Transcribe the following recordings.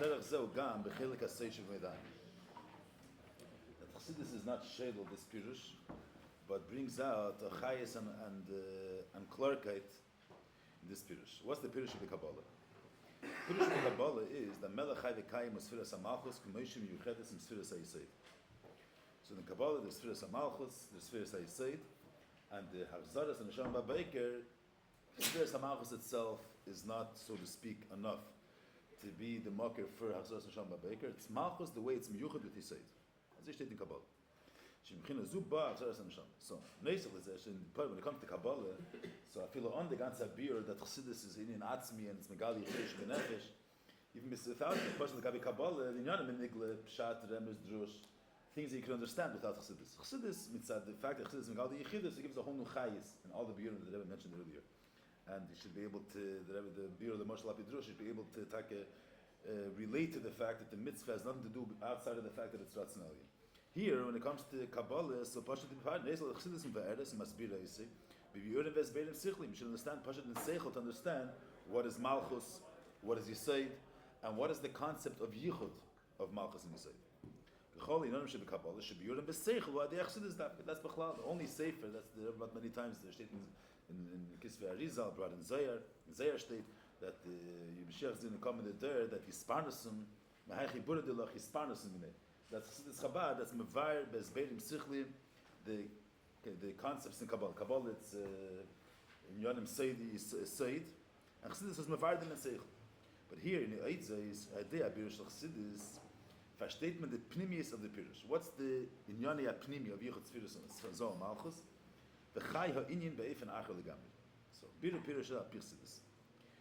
דרך זהו גם בחלק הסי של מידיים. That HaChassidus is not Shel of this Pirush, but brings out a chayes and clarkite in this Pirush. What's the Pirush of the Kabbalah? Pirush of the Kabbalah is that Melech Chai V'Kayim was Sfiras HaMalchus K'moishim Yuchedes and Sfiras HaYisayid. So in the Kabbalah there's Sfiras HaMalchus, there's Sfiras HaYisayid, and the Hachzaras and the Shem Ba'Beker, Sfiras HaMalchus itself is not, so to speak, enough to be the marker for Hachzaras and Shem Ba'Beker. It's Malchus the way it's Miyuched with Yisayid. As ich steht in Kabbalah. So, when it comes to Kabbalah, so I feel on the ganze Biur that Chassidus is in Atzmi and it's Megali Yichesh Benefesh. Even without the person that Kabbalah, the Inyona Menigle, Pshat, Remes, Drush, things that you can understand without Chassidus. Chassidus, mitzad the fact that Chassidus is Megali Yichidus, it gives a whole new chayis in all the Biurim that the Rebbe mentioned earlier. And you should be able to, the Biur, the Moshe Lapi Drush, should be able to take relate to the fact that the mitzvah has nothing to do outside of the fact that it's rationality. Here, when it comes to Kabbalah, so Pashat B'Pad, Nezel Chassidus and Ve'eres, and Masbira Yisei, B'Yurim V'Esbeirim Sichlim, you should understand Pashat and Seichel to understand what is Malchus, what is Yisei, and what is the concept of Yichud of Malchus and Yisei. B'Chol Yinonim Sheb Kabbalah should be Yurim B'Seichel, what the Chassidus that's B'Chlal, the only Sefer, that's about many times, the state in Kislev Arizal, brought in Zayar state, that the Yibishach didn't come in the dirt, that Hisparnasum, Mahachi Buradilach, Hisparnasum in it. That's Chassidus Chabad, that's Mevair, Bezbeirim Sichlim, the concepts in Kabbalah. Kabbalah, it's Inyonim Seidi Seid, and Chassidus is Mevair them in Seichel. But here in the Eitzah is Adei Abirush Chassidus, versteht man the Pnimius of the Pirush. What's the Inyoni Apnimi of Yichud Tzvirus and Zohar Malchus? The Chai HaInyin Be'efen Achel Legamri. So, Pirush Chassidus.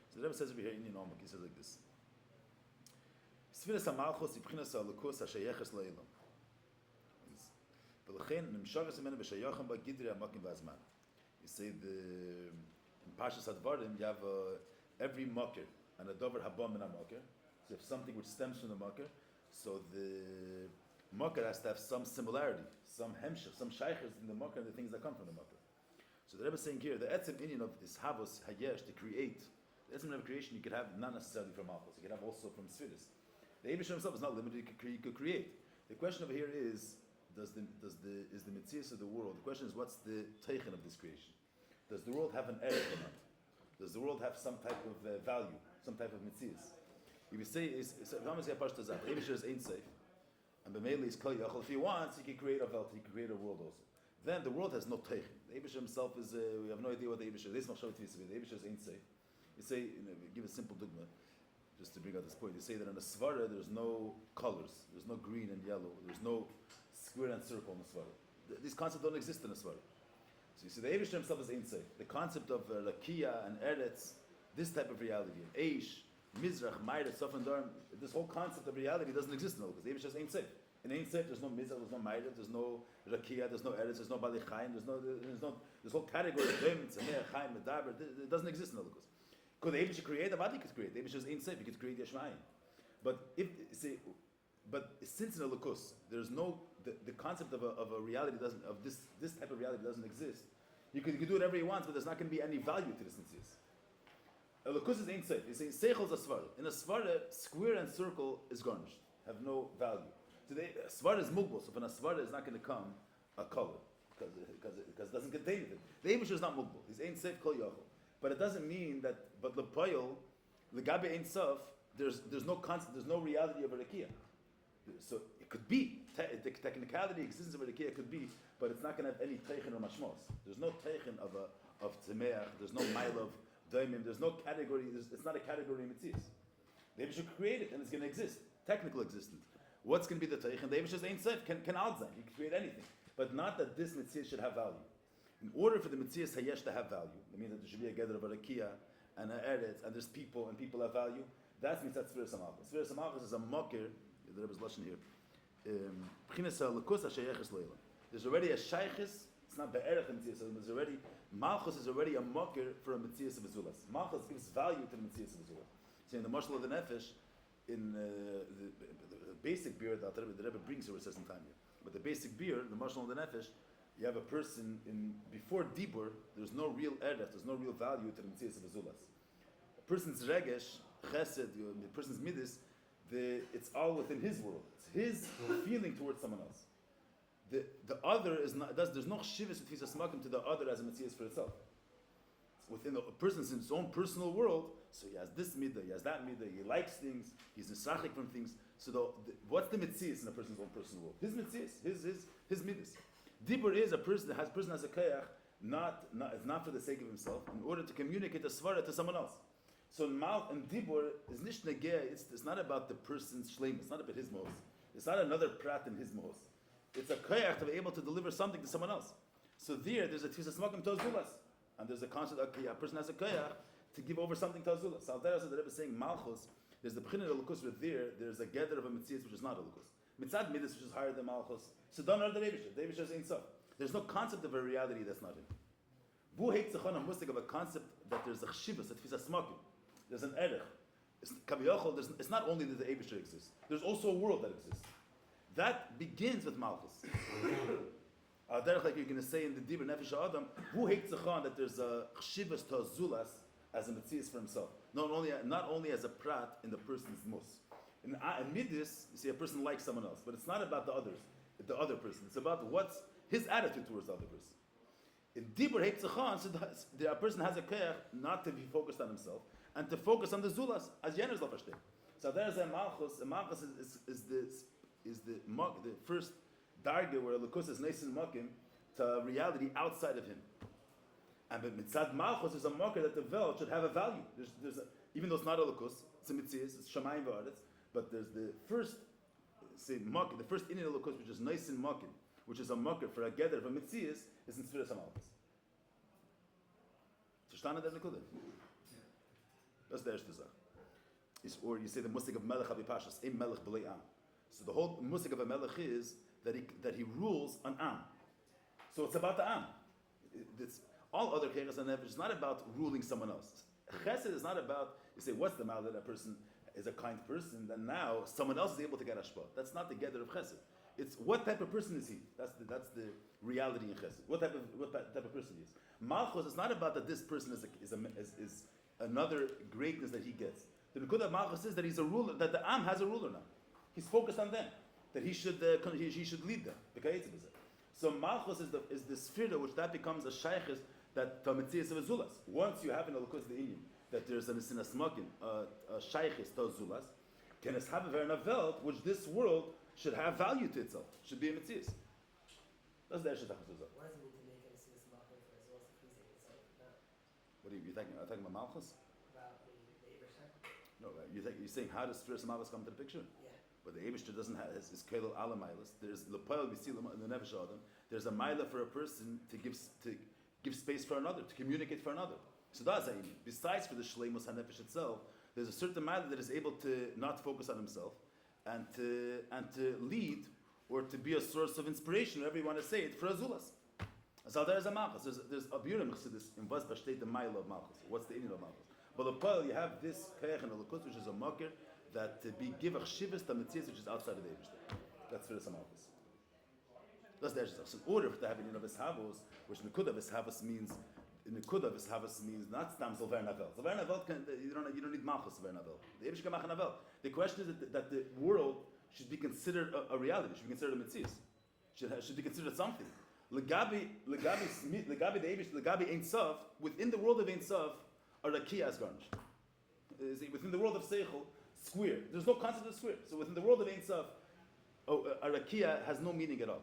So the Rebbe says over here, Inyon he says like this. Sfiras HaMalchus Yibchinas HaLukus HaShayeches LaElam. V'lechen Nimshagas Imenu B'Shayachem B'Gidri HaMakim V'Azman. You say in Pashas HaDvarim you have every makir and a dover habam in a makir. So if something which stems from the makir, so the makir has to have some similarity, some hemshech, some shaykhs in the makir and the things that come from the makir. So the Rebbe is saying here, the etzem inyan of is havos hayesh, to create. The etzem of creation you could have not necessarily from Malchus, you could have also from Sfiris. The Eibusher himself is not limited, he could create. The question over here is the Metzias of the world, the question is what's the teichen of this creation? Does the world have an error or not? Does the world have some type of value, some type of Metzias? If you say, the Eibusher is ain't safe, and B'meili is Kol Yachol, if he wants, he can create a Welt, he can create a world also. Then the world has no teichen. The Eibusher himself is, we have no idea what the Eibusher is. The Eibusher is ain't safe. You say, give a simple dogma, just to bring out this point. You say that in a svara there's no colors, there's no green and yellow, there's no square and circle in a svara. These concepts don't exist in a svara. So you see, the Eibusher himself is ain't safe. The concept of Rakia and Eretz, this type of reality, and Eish, Mizrach, Mayra, Sof and Darm, this whole concept of reality doesn't exist in all because the Eibusher is ain't safe. In ain't safe, there's no Mizrach, there's no Mayra, there's no Rakia, there's no Eretz, there's no Bali Chaim, there's no this whole category of Dem, Tzemeh, Chaim, Medaber, it doesn't exist in all because. Could the Eibusher create? Abadi could create. The Eibusher is ain't safe. He could create Yashmayim. But since in a Lukus there's no the concept of a reality doesn't of this type of reality doesn't exist. You can do whatever you want, but there's not going to be any value to this Netzias. A Lukus is ain't safe. He's saying Seichel is a svara. In a svara, square and circle is garnished, have no value. So the svara is mugbal. So when a svara is not going to come a color because it doesn't contain it. The Eibusher is not mugbal. He's ain't safe kol yachol. But it doesn't mean that. But lepoyel, legabe ein sof, there's no concept, there's no reality of a rekia. So it could be the technicality, existence of a rekia could be, but it's not going to have any teichen or mashmos. There's no teichen of tzemeach. There's no mile of daimim. There's no category. It's not a category in mitzias. The Eibusher should create it and it's going to exist, technical existence. What's going to be the teichen? The Eibusher ain't safe. Can outzine. You can create anything, but not that this mitzias should have value. In order for the Metzias Hayesh to have value, it means that there should be a gather of a Rakia and an Eretz, and there's people, and people have value. That means that's Sfiras HaMalchus. Sfiras HaMalchus is a mocker, the Rebbe's Lashon here. There's already a Shaykhis, it's not Be'erech in Metzias, there's already, Malchus is already a mocker for a Metzias of Azulas. Malchus gives value to the Metzias of Azulas. So in the Mashal of the Nefesh, in the basic beer that the Rebbe brings here, it says in Tanya, but the basic beer, the Mashal of the Nefesh, you have a person before Dibur, there's no real erech, there's no real value to the Metzias of Azulas. A person's regesh, chesed, the person's midis, it's all within his world. It's his feeling towards someone else. The other is not. There's no shivus with tfisas makom to the other as a metzias for itself. It's within the person's in his own personal world. So he has this midah, he has that midah. He likes things. He's nisachik from things. So what's the metzias in a person's own personal world? His metzias, his midas. Dibur is a person that has a kayach. It's not for the sake of himself, in order to communicate a svara to someone else. So mal and dibur is nicht negeh. It's not about the person's Shloime. It's not about his mohos. It's not another prat in his mohos. It's a koyach to be able to deliver something to someone else. So there's a tfisas makom to azulas, and there's a concept that a person has a koyach to give over something to azulas. So that's what the Rebbe is saying. Malchus. There's the b'chinah of lukus with there's a gather of a mitzias which is not a lukus. Mitzad midas which is higher than malchus. So don't know the Rebbe. The Rebbe is ain't so. There's no concept of a reality that's not him. Vu hate tzachon mustig of a concept that there's a chshivas, a tfisas makom. There's an erech. It's not only that the Eibusher exists. There's also a world that exists. That begins with Malchus. Like you're going to say in the Dibur Nefesh Adam, who hates that there's a chshivas to Zulas as a metzias for himself. Not only as a prat in the person's mus. In Midis, you see a person likes someone else, but it's not about the other person. It's about what's his attitude towards the other person. In Dibur Heitzachon, so a person has a keach not to be focused on himself, and to focus on the Zulas, as Jener's la verstehen. So there's a Malchus. A Malchus is the first darge where Lukus is nice and makim to reality outside of him. And but mitzad Malchus is a marker that the world should have a value. Even though it's not a Lukus, it's a mitzias, it's shamayim v'aretz, but there's the first makim, the first Inyona Lukus, which is nice and makim, which is a marker for a gather of a mitzias, is in Sfiras HaMalchus. Verstanden der Nekuda? That's the erste Sache. Or you say the musik of Melech Habipashas, Ein Melech B'lei Am. So the whole musik of a Melech is that he rules an Am. So it's about the Am. All other keres and it's not about ruling someone else. Chesed is not about, you say, what's the mal that a person is a kind person, then now someone else is able to get ashpa. That's not the gather of Chesed. It's what type of person is he? That's the reality in Chesed. What type of person he is. Malchus is not about that this person is another greatness that he gets. The Nikud of Malchus is that he's a ruler, that the Am has a ruler now. He's focused on them, that he should lead them. So Malchus is the sphere which that becomes a shaykhis that Tamitzias of Azulas. Once you have in the Lukus the Inyan that there's an Sinasmagin, a shaykhis to Azulas, can es have a very novel which this world should have value to itself, should be a Mitzias. That's the Eshah Tachazuzah. What does it mean to make it a Sinasmagin for Azulas if he's itself? What are you thinking? Are you talking about Malchus? About the Eibusher? No, you're saying how does Sfiras Malchus come to the picture? Yeah. But the Eibusher doesn't have his Kelil Ala Milas. There's Lepoil Bisilam in the Nefesh Adam. There's a Mila for a person to give space for another, to communicate for another. So that's what I mean. Besides for the Shleimus HaNefesh itself, there's a certain Mila that is able to not focus on himself and to lead or to be a source of inspiration, whatever you want to say it, for Azulas. So there's a Malchus. There's a Shiurim HaChassidus in Vaz Bashteit the Mila of Malchus. What's the Inyona of Malchus? But Lepoil, you have this Kayach and Lukus, which is a makir that to give a chshivas to Metzias which is outside of the Eibusher. That's for the Malchus. That's the Eibusher. So in order to have Inyona Veshavos, which Nekuda Veshavos means not Stam Zolver Navel. Zolver Navel you don't need Malchus Zolver Navel. The Eibusher can make a Navel. The question is that the world should be considered a reality. Should be considered a Metzias. Should be considered something. Legabi the Eibusher, Legabi Ein Sof. Within the world of Ein Sof, a rakia is garnished. Within the world of Seichel, square. There's no concept of square. So within the world of Ein Sof, a rakia has no meaning at all.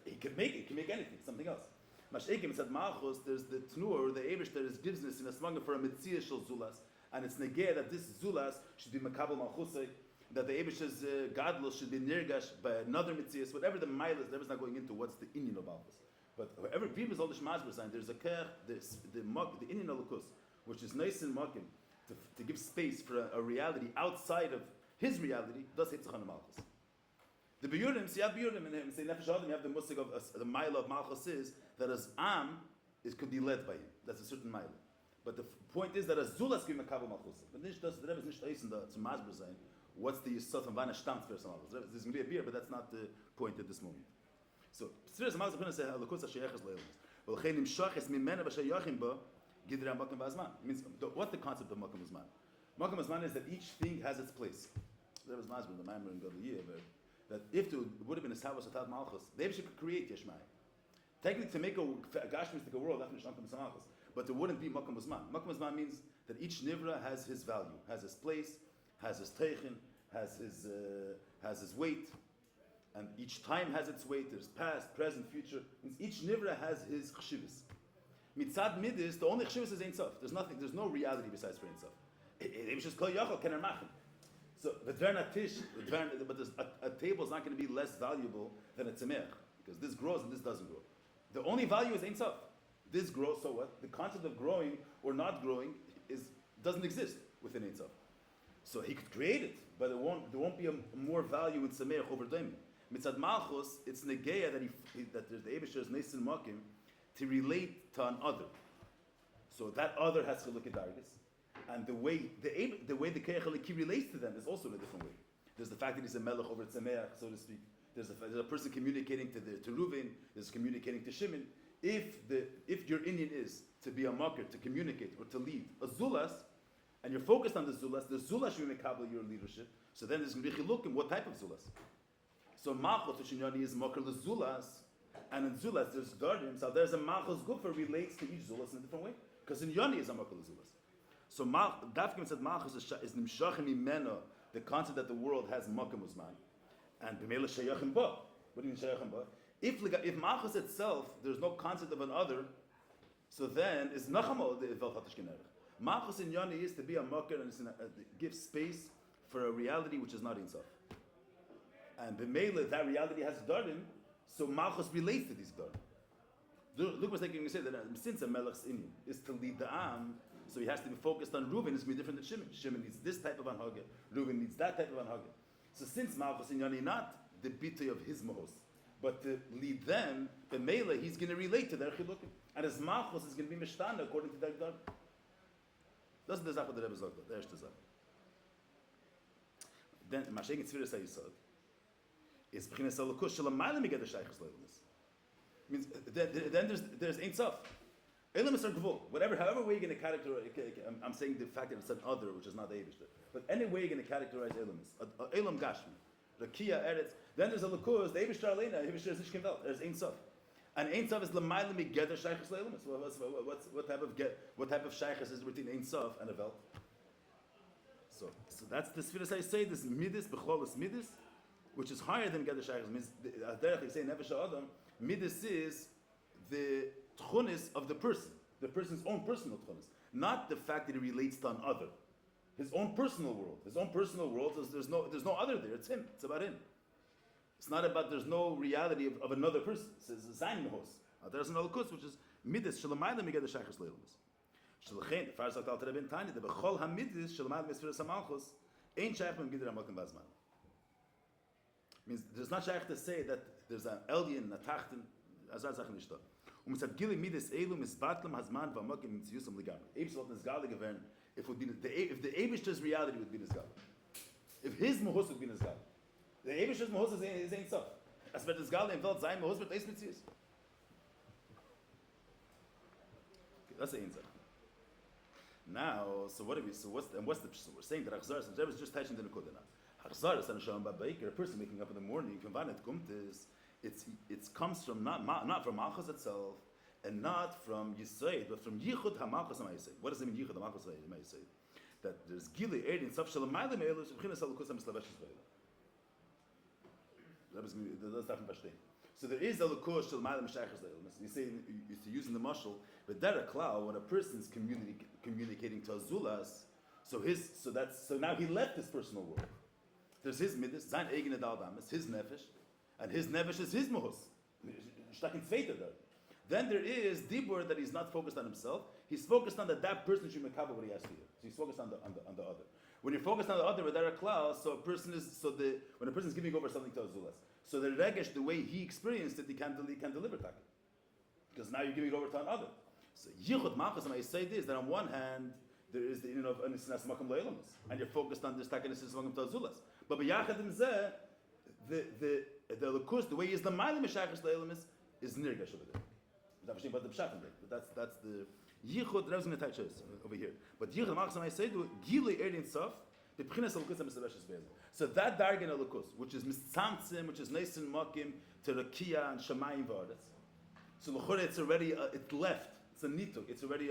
He can make anything, something else. Mashiachim said Malchus, there's the Tnur, the Eibush that is business in a smanga for a Metzias shel Zulas, and it's negeh that this Zulas should be Makabel Malchusay, that the Eibush's Gadlus should be Nirgash by another Metzias, whatever the Milas, there is not going into what's the Inyan of Malchus. But whoever people is all the Shmaz were saying, there's a Kech, the Inyan of Lukus, which is nice and makim, to give space for a reality outside of his reality, does Hitzachon of Malchus. The Biyurim, so you have Biyurim in him, say Nefesh Adam, you have the Musik of the Mila of Malchus is that as Am could be led by him. That's a certain Mila. But the point is that as Zulas give Makabel Malchus. But the Rebbe is nicht eisen da zum Masber sein. What's the Yisot and Vana stammt für Malchus? There's going to be a beer, but that's not the point at this moment. So, Sfiras Malchus is going to say Lukus HaSheyeches Leilus. V'lechein nimshachis mimena v'sheyachim ba gidrei Makom v'azman. Means what's the concept of Makom v'azman? Makom v'azman is that each thing has its place. So there was Masber, the Maamar in Gadliya, that if there would have been a Savos without Malchus, they could create Yeshmai. Technically, to make a Gashmistic world, that's not Malchus. But there wouldn't be Makom Uzman. Makom Uzman means that each Nivra has his value, has his place, has his Teichin, has his weight, and each time has its weight. There's past, present, future. Means each Nivra has his Chshivas. Mitzad Midis, the only Chshivas is Ein Sof. There's no reality besides for Ein Sof. It was just Kol Yachol, Kener Machem. So the Dverna Tish, but a table is not going to be less valuable than a Tzemech, because this grows and this doesn't grow. The only value is Ein Sof. This grows, so what? The concept of growing or not growing doesn't exist within Ein Sof. So he could create it, but there won't be a more value in Tzemech over Daimon. Mitzad Malchus, it's Negeya that the Eibusher is Nesin Makim to relate to an other. So that other has to look at Dargis. And the way the Keach Haliki relates to them is also in a different way. There's the fact that he's a melech over Tzemeach, so to speak. There's a person communicating to Reuven. There's communicating to Shimon. If your Indian is to be a mocker, to communicate or to lead a zulas, and you're focused on the zulas should make your leadership. So then there's going to be chilukim. What type of zulas? So Malchus, which in Inyona is mocker the zulas, and in zulas there's dardim. So there's a Malchus gufa relates to each zulas in a different way, because in Inyona is a mocker the zulas. So Dafkim said Malchus is nimshachim imeno, the concept that the world has makom uzman, and b'meila sheyachim ba. What do you mean sheyachim ba? If Malchus itself, there's no concept of an other, so then it's nachamo the vel chatish generich. Malchus in Inyona is to be a maker and give space for a reality which is not insaf. And b'meila that reality has dardim, so Malchus relates to these dardim. Look what's taking to say that since a melech's Indian is to lead the am. So he has to be focused on Reuven. It's going to be different than Shimon. Shimon needs this type of anhage. Reuven needs that type of anhage. So since Malchus in Inyona not the bitay of his mohos, but to lead them, the Mele, he's going to relate to their chilukim. And his Malchus is going to be mishtana according to their dar. That's the zach what the Rebbe sagt. There's the zach. Then Mashayim Tzviras HaYisod is b'chinas alakus shelamayla miged ha'shaychus le'ilus. Means then there's Ein Sof. Elemis are gvul. However way you're going to characterize, I'm saying the fact that it's an other, which is not the Eibishter. But any way you're going to characterize Elemis, Elam Gashmi, Rakia Eretz, then there's a Lukus, the Eibishter Aleina, Eibishter is Nishkin Welt. There's Ein Sof. And Ein Sof is L'mayla Migeder Shaychus Le'Elemis. What type of Shaychus is between Ein Sof and a Welt? So that's the Sfiras I say, this Midis, B'cholos Midis, which is higher than Geder Shaychus. Means, Derech, you say, Nefesh Adam, Midis is the tchunis of the person's own personal tchunis, not the fact that he relates to an other, his own personal world. His own personal world there's no other there. It's him. It's about him. It's not about there's no reality of another person. It's zayin mehos. There's another kus which is midas shelamayla miged shaychus leilumus. Shelchein farzak al terabin tani the bechol hamidis shelamayla misfiras hamalchus ain't shaykh from gider hamakim bazman. Means there's not shaykh to say that there's an elyon, a tachten, azar zach nishta. If it would be if the Eibishter's reality would be Nizgal. If his Mahus would be Nizgal. The Eibishter's Mahus is Ein Sof. As wird Nizgal im Welt sein, Mahus wird Eis Metzius. That's the Ein Sof. Now, so what's we're saying that HaChassidus, and Rebbe is just touching the Nekuda now. HaChassidus and Shalom Babaker, a person waking up in the morning, Kuntres, it comes from not from Malchus itself, and not from Yisrael, but from Yichud HaMalchus HaMayisrael. What does it mean, Yichud HaMalchus HaMayisrael? That there's Gili Erdin Saf Shalamayla Me'elu Shebchinas HaLukus HaMislavesh Yisrael. That's not from Vashtein. So there is a Lukus Shalamayla Meshachas Le'elu. You say, you're using the mashal, but there a cloud when a person's communicating to Azulas, so now he left his personal world. There's his midas, Zain Egen Edal Damas, his nefesh, and his nefesh is his mohus. Shtakin Feiter there. Then there is Dibur that he's not focused on himself. He's focused on that person should make what he has to do. So he's focused on the other. When you're focused on the other, with that cloud, when a person is giving over something to Azulas, so the regesh, the way he experienced it, he can deliver it. Because now you're giving it over to another. So Yichud Malchus, and I say this, that on one hand, there is the of Anisnas Makam Lo'elamus, and you're focused on this Takanisnas Makam to Azulas. But B'yachadim Zeh, the Lukus, the way he is the Ma'alim Meshachas Lo'elamus, is Nirgash over there. But that's the Yichud. Rebbe's going to touch us over here. But Yichud Malchus, I say, Gili Erdin Sof. So that dargen elukus, which is mitzamtzim, which is neisin makim to rakia and shamayim v'aretz. So l'chore, it's already it's left. It's a nituk. It's already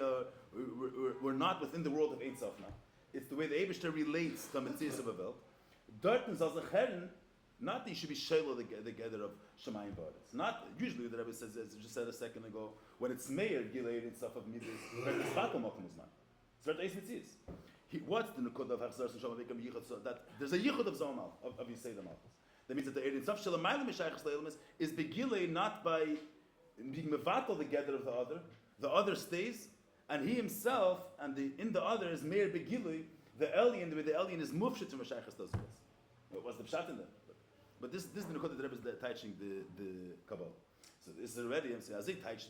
we're not within the world of Ein Sof now. It's the way the Eibishter relates to Metzias of a Welt. Dorten soll sich herren, not that you should be shayla the gather of shamayim v'aretz. Not usually the Rebbe says, as you just said a second ago, when it's Meir gileid and stuff of midas, it's bakel makom uzman. It's very eis Metzias. What's the nukud of HaChassidus and Shalom V'ikam yichud? So that there's a yichud of Zomal of Yisei the Malchus. That means that the Erin Sof Shalamayla Mishaychas Leilamis is begilei not by being mevatel the gather of the other. The other stays, and he himself and in the other is Meir begilei the alien. The way the alien is mufshit from Mishaychas does this. What was the pshat in that? But this is the nukud that the Rebbe is teaching the Kabbalah. So this is already I'm saying as he teaches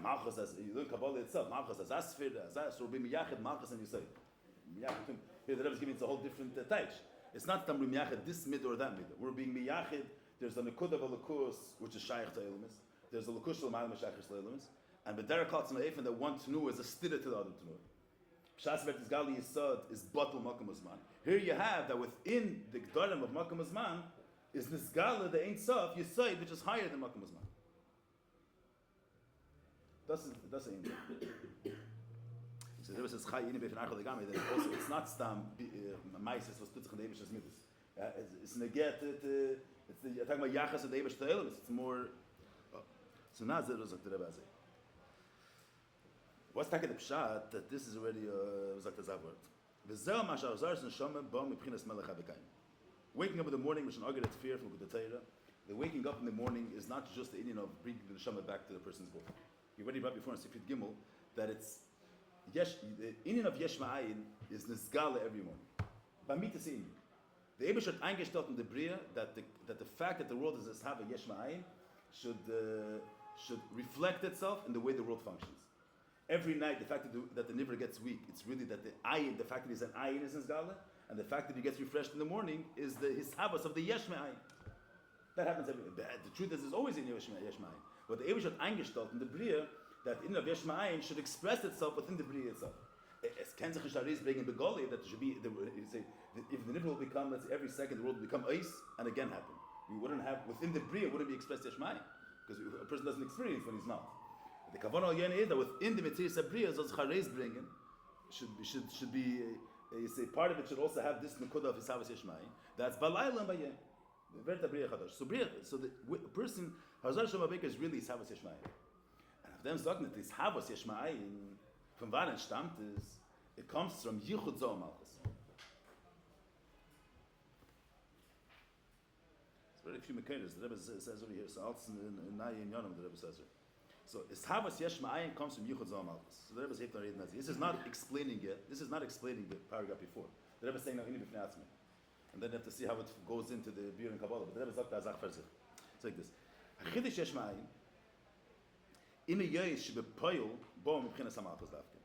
Malchus as you learn Kabbalah itself. Malchus as Asfir as so be miyached Malchus and Yisai. Here the Rebbe is giving us a whole different taich. It's not that we're miyached this mid or that mid. We're being miyached. There's a nukud of a lukus which is shaykh to Eilumis. There's a lukus of ma'al meshaychus Eilumis. And the derek klotz and the that one tenu is a stira to the other tenu. Pshas vet is gali yisod is batul makom uzman. Here you have that within the gdarim of makom uzman is this gala the Ein Sof yisod which is higher than makom uzman. That's an so there was this chay in befen achol legami that also it's not stam meises was tutzich in the Eibishter's midas. It's neget it's the talking about yachas of the Eibishter Eilumis. It's more so now there was like the Rebbe say. What's taking the pshat that this is already was like the zavort. V'zeh ma sha'azars neshama ba mibchinas melech habekayim. Waking up in the morning with an argument fear from the Torah. The waking up in the morning is not just the Inyan of bringing the neshama back to the person's book. You already brought before in Sifrit Gimel that it's Yesh, the Inyan of Yesh Ma'ayin is Nizgala every morning. Bamitas Inyan. The Eibishter eingestellt in the Bria that the fact that the world is have a Yesh Ma'ayin should reflect itself in the way the world functions. Every night, the fact that the Nivra gets weak, it's really that the fact that he's an Ayin is Nizgala, and the fact that he gets refreshed in the morning is his habas of the Yesh Ma'ayin. That happens every day. The truth is, there's always in Yesh Ma'ayin. But the Eibishter eingestellt in the Bria that in of Yesh Ma'ayin should express itself within the Bria itself. As Kenzach Shari is bringing Begoli, that there should be, if the Nivra will become, let's say, every second the world will become ice and again happen. We wouldn't have, within the Bria, wouldn't be expressed Yesh Ma'ayin. Because a person doesn't experience when he's not. The Kavanah al is that within the Mitzvah Bria, as Chareis bringing, should be, you say, part of it should also have this Nekudah of Hisavas Yesh Ma'ayin. That's Balayla and Bayeh. So the person, Hazar Shema Baker is really Hisavas Yesh Ma'ayin. Them sagen that this Havas Yesh Ma'ayin from wann entstammt ist, it comes from Yichud Zohar Malchus. It's very few Mekaynas. The Rebbe says over here, so also in Inyona the Rebbe says here. So this Havas Yesh Ma'ayin comes from Yichud Zohar Malchus. So the Rebbe says this is not explaining it. This is not explaining the paragraph before. The Rebbe is saying now in B'fnei Atzmi. And then you have to see how it goes into the Biur and Kabbalah. But the Rebbe sagt Azach Ferzich. It's like this. Hachidish Yesh Ma'ayin Ime Yesh Shebepoil Bo Mibchinas HaMalchus Davke.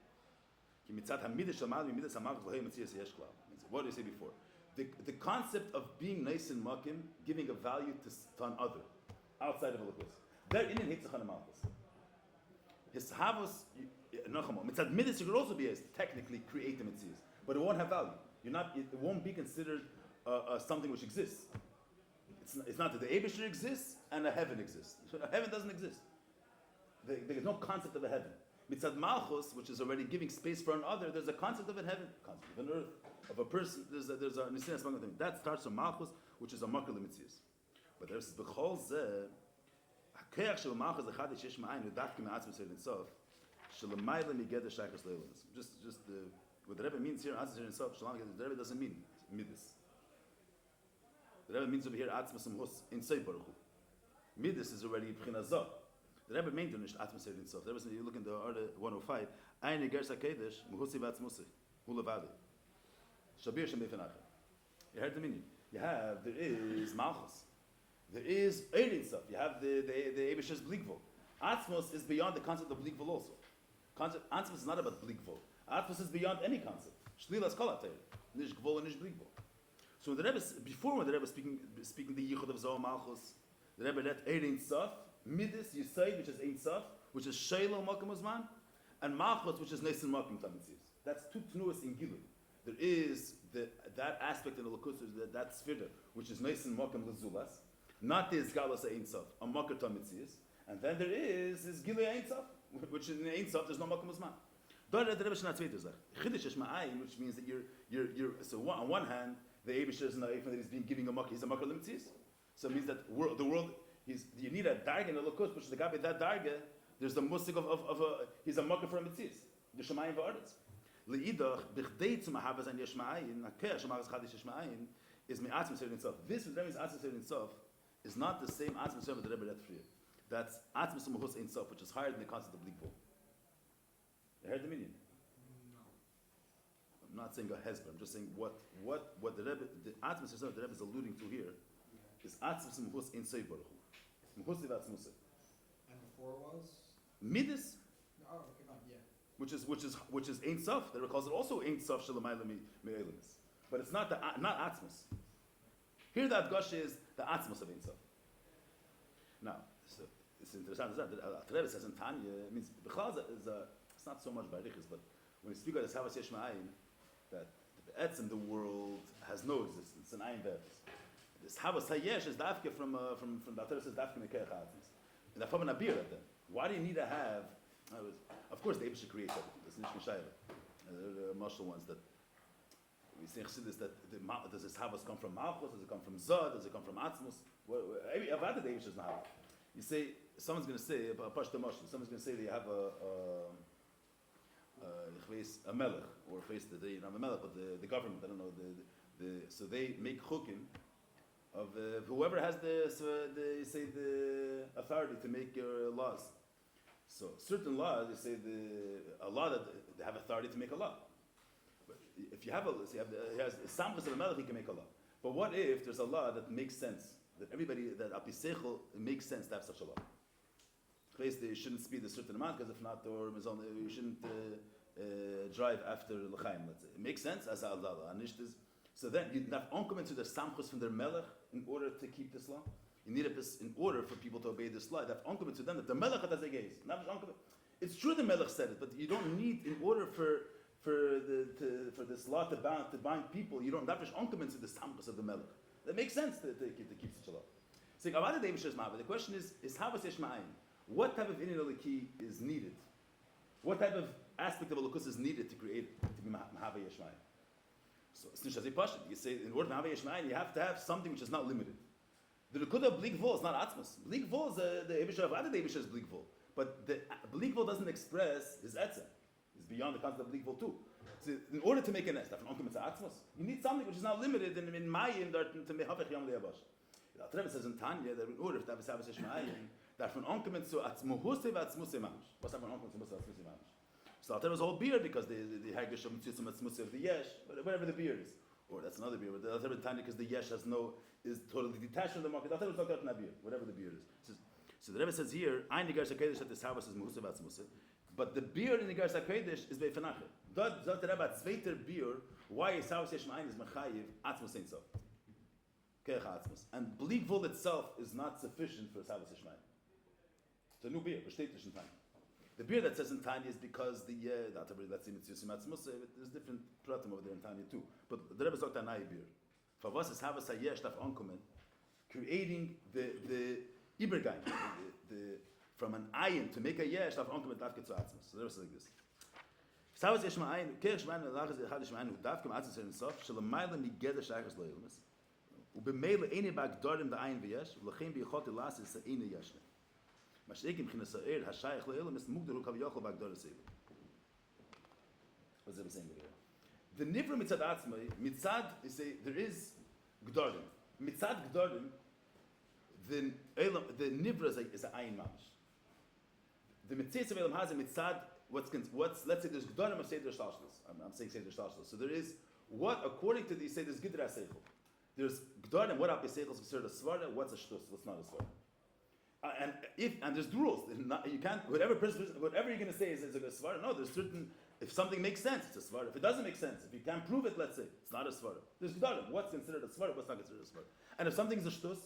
Ki mitzat hamidish Shamal Midas HaMalchus Lahei Metzias Yesh Klal. What do you say before? The concept of being nice in Makim, giving a value to an other, outside of a Lukus. There in Hitzach HaMalchus. His Havos, Nachamo. Mitzat Midas, you could also be technically create the Metzias, but it won't have value. It won't be considered something which exists. It's not that the Eibishter exists and a heaven exists. A heaven doesn't exist. There's no concept of a heaven. Mitzad Malchus, which is already giving space for another, there's a concept of a heaven, concept of an earth, of a person. There's a Nisinas thing. That starts from Malchus, which is a Makar L'Mitzias. But there's B'chol Zeh, HaKeach Shel Malchus Echadish Yesh Ma'ayin V'davke Me'atzmi Seir Nitzof Shel L'mayla Migeder Shaychus Leilumis. Just what the Rebbe means here, Atzmi Seir Nitzof, the Rebbe doesn't mean Midas. The Rebbe means over here Atzmi Samhus in Sei Baruch Hu. Midas is already B'china Zoh. The Rebbe meant to nicht Atzmi Seir Nitzof. The Rebbe says, you look in the order 105, Eine Gersa Kedesh, Muhusi V'atzmusi, Hu Levadi. Shabir Shem B'fenachem. You heard the meaning. There is Malchus. There is Ein Sof. You have the Eibishter's Blikvol. Atzmos is beyond the concept of Blikvol also. Atzmos is not about Blikvol. Atzmos is beyond any concept. Shlilas Kol HaTeir. Nish Gvol and Nish Blikvol. So when the Rebbe speaking the Yichud of Zohar Malchus, the Rebbe read Ein Sof, Midas Yisaid, which is Ein Sof, which is Shel Makom Uzman, and Malchus, which is Nesin Makom Tamitzis. That's two Tnuas in Gilui. There is the that aspect of the Lakus is that sphere, which is nice and mokum lezulas, not the Izgalas Ein Sof, a mocker Tomitzias, and then there is Gilui Ein Sof, which in Ein Sof there's no mokum uzman. Dort der Rebbe schon hat zweiter Sache. Chiddush is ma'ayin, which means that you're so on one hand, the Eibusher is not that he's being giving a mocker, he's a mocker Limtzis. So it means that the world, you need a darga in the Lakus, which is the gabi that darga, there's the musik of a, he's a mocker for a Mitzis. The Shemayim v'Aretz. Le'idach, b'chdei zu mahavas an yesh ma'ayin, ha'keh shemavas chadish yesh ma'ayin, is me'atzim serin itself. This, which means atzim serin itself, is not the same atzim serin that the Rebbe read for you. That's atzim serin Ein Sof, which is higher than the concept of Blikvul. You heard the meaning? No. I'm not saying a hezbollah. I'm just saying what the Rebbe, the atzim serin that the Rebbe is alluding to here, is atzim serin Ein Sof baruch hu. Mechus livat musik. And before was? Midas. Oh, okay, not yet. Which is Ein Sof. The Rebbe calls it also Ein Sof Shelamayla Me'elimis. But it's not Atzmus. Here the Adgosh is the Atzmus of Ein Sof. Now, so it's interesting that the Rebbe says in Tanya, it means it's not so much Barichis, but when you speak of this Havas Yesh Ma'ayin, that the Etzim, the world has no existence, an Ayin Ve'efes. This Havas Hayesh is Dafke from the Torah says Dafke Mekeach Atzmus. And that's from an Abir then. Why do you need to have? Of course, the Eibusher creates everything. That's Nishkin Shayla. There are martial ones that we say Chassidus that does this Havas come from Malchus? Does it come from Zod? Does it come from Atzmus? I've added the Eibusher's Havas. You say someone's going to say someone's going to say that you have a melech or face the not a melech, but the government. I don't know so they make chukim of whoever has the authority to make your laws. So certain laws, they say a law that they have authority to make a law. But if you have he has samchus of a melech, he can make a law. But what if there's a law that makes sense, that everybody, that apisechel, it makes sense to have such a law? They shouldn't speed a certain amount, because if not, or you shouldn't drive after l'chaim, let's say. It makes sense as a Allah. So then you have onkommen to the samchus from their melech in order to keep this law. You need in order for people to obey this law. That onkommen to them that the melech has a gaze. It's true the melech said it, but you don't need in order for this law to bind people. You don't have to onkommen to the samchus of the melech. That makes sense to keep such a law. So the question is Havas Yesh Ma'ayin. What type of Inyona is needed? What type of aspect of a Lukus is needed to create to be Mahava Yesh Ma'ayin? So it's not as you say in order to Mahava Yesh Ma'ayin, you have to have something which is not limited. The Lukud of Blikvul is not Atzmus. Blikvul is the Eibusher of other Eibusher is Blikvul, but the Blikvul doesn't express his etzem. It's beyond the concept of Blikvul too. So in order to make an nest, you need something which is not limited in Mayim to Mehavech Yom Le'abash. The Rebbe says in Tanya that in order to have a Havas Yesh Ma'ayin, that from onkommen to Atzmuhuse v'Atzmuse Mamish. What's that from onkommen to Atzmuse Mamish? So the Rebbe's whole beard because the Hagish of Mitzvah Atzmuse of the Yesh, whatever the beard is. Or that's another beard, but the Rebbe in Tanya because the Yesh is totally detached from the market. The Rebbe's not got beard, whatever the beard is. So the Rebbe says here, Ein Nigar Shakedesh that this house is Muhuse v'Atzmuse. But the beard in the Nigar Shakedesh is Beifanache. Dort sagt der Rebbe a zweiter beard, why is Havas Yesh Ma'ayin is Mechayiv Atzmus Ein Sof. And Blikvul itself is not sufficient for Havas Yesh Ma'ayin. It's a new beer, bestätigt in Tanya. The beer that says in Tanya is because let's see, there's different pratim over there in Tanya too. But the Rebbe sagt a nai beer. For us is Havas Hayesh Daf Onkommen, creating the Ibergain, from an ayin to make a yesh Daf Onkommen Dafke zu Atzmus. So the Rebbe says like this. Havas Yesh Ma'ayin, Keich Shma'ayin, Lachas Yesh Ma'ayin, Dafke Atzmus in Sof, Shelamayla Migeder Shachas Loyelmas, Ubemele Eine Bagdorim the Ayin V'yesh, V'lachem B'yichot Elas is Eine Yeshne. Mashiachim Chinas Ha'er Hashayach Le'elam is Mugdaru Kaviyachol Bagdor Seil. What's it saying here? The Nivra Mitzad Atzmai, Mitzad, they say there is Gdorim. Mitzad Gdorim, the Nivra is an Ayin Mamish. The Mitzad of Elam has a Mitzad. What's let's say there's Gdorim of Seder Shalshlos. I'm saying Seder Shalshlos. So there is what according to these say there's Gidra Seichel. There's Gdorim. What Api Seichel is considered a Svara. What's a Shtus? What's not a Svara? And there's rules. You can't whatever you're going to say is a svara. No, there's certain. If something makes sense, it's a svara. If it doesn't make sense, if you can't prove it, let's say it's not a svara. There's gedarim. What's considered a svara? What's not considered a svara? And if something's a shtus,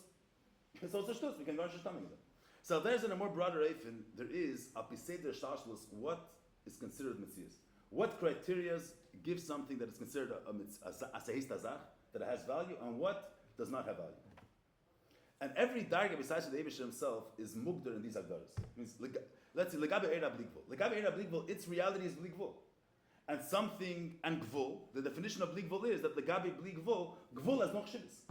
it's also a shtus. We can go on shtaming them. So there's in a more broader eifin. There is apiseder shashlos. What is considered mitzias? What criteria give something that is considered a seis tazach, that it has value, and what does not have value? And every darga besides the Eibush himself is mugdar in these agdaras. Means, let's say, legabe eira bligvul. Legabe eira bligvul, its reality is bligvul. And something, and gvul, the definition of bligvul is that legabe bligvul, gvul has no chshivas.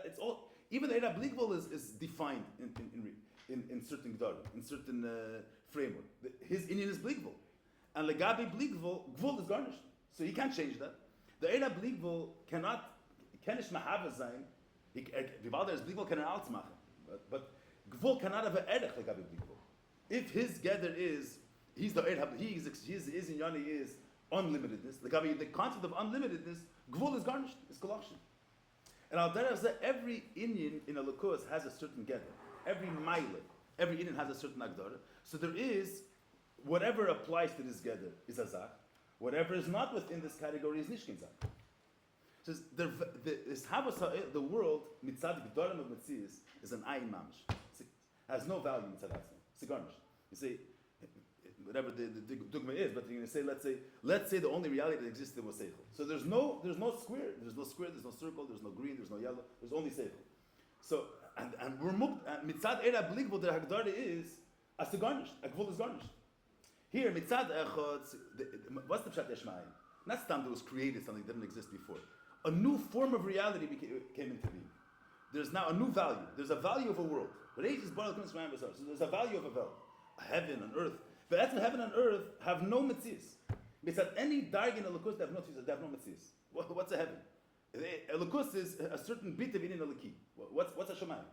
It's all, even the eira bligvul is defined in certain gdarim, in certain framework. His Inyan is bligvul. And legabe bligvul, gvul is garnished. So he can't change that. The eira bligvul kenish mahava zayin. Vivalder is bligvul can alt machen, but gvul cannot have an erech legabe bligvul. If his gather is he's the erech, his Inyona is unlimitedness. The concept of unlimitedness, gvul is garnished, is kolachshin. And al derech zeh, every Inyan in a lukus has a certain gather. Every mile, every Inyan has a certain agdara. So there is whatever applies to this gather is a zach. Whatever is not within this category is nishkin zach. So the world mitzad gdorim of mitzias is an ayin mamish. Has no value mitzad atzma. It's a garnish. You say whatever the dogma is, but you're going to say let's say the only reality that existed was seichel. So there's no square, there's no circle, there's no green, there's no yellow, there's only seichel. So and we're mitzad eira bligvul the hagdara is as a garnish. A gvul is garnished. Here mitzad echad, what's the pshat yeshmayim? Not stam that was created something that didn't exist before. A new form of reality came into being. There's now a new value. There's a value of a world. So there's a value of a world. A heaven, an earth. But that's heaven and earth have no mitzvahs. Because any darg in a lukus, they have no mitzvahs. What's a heaven? A lukus is a certain bit of Inyan Eliki. What's a shemayim?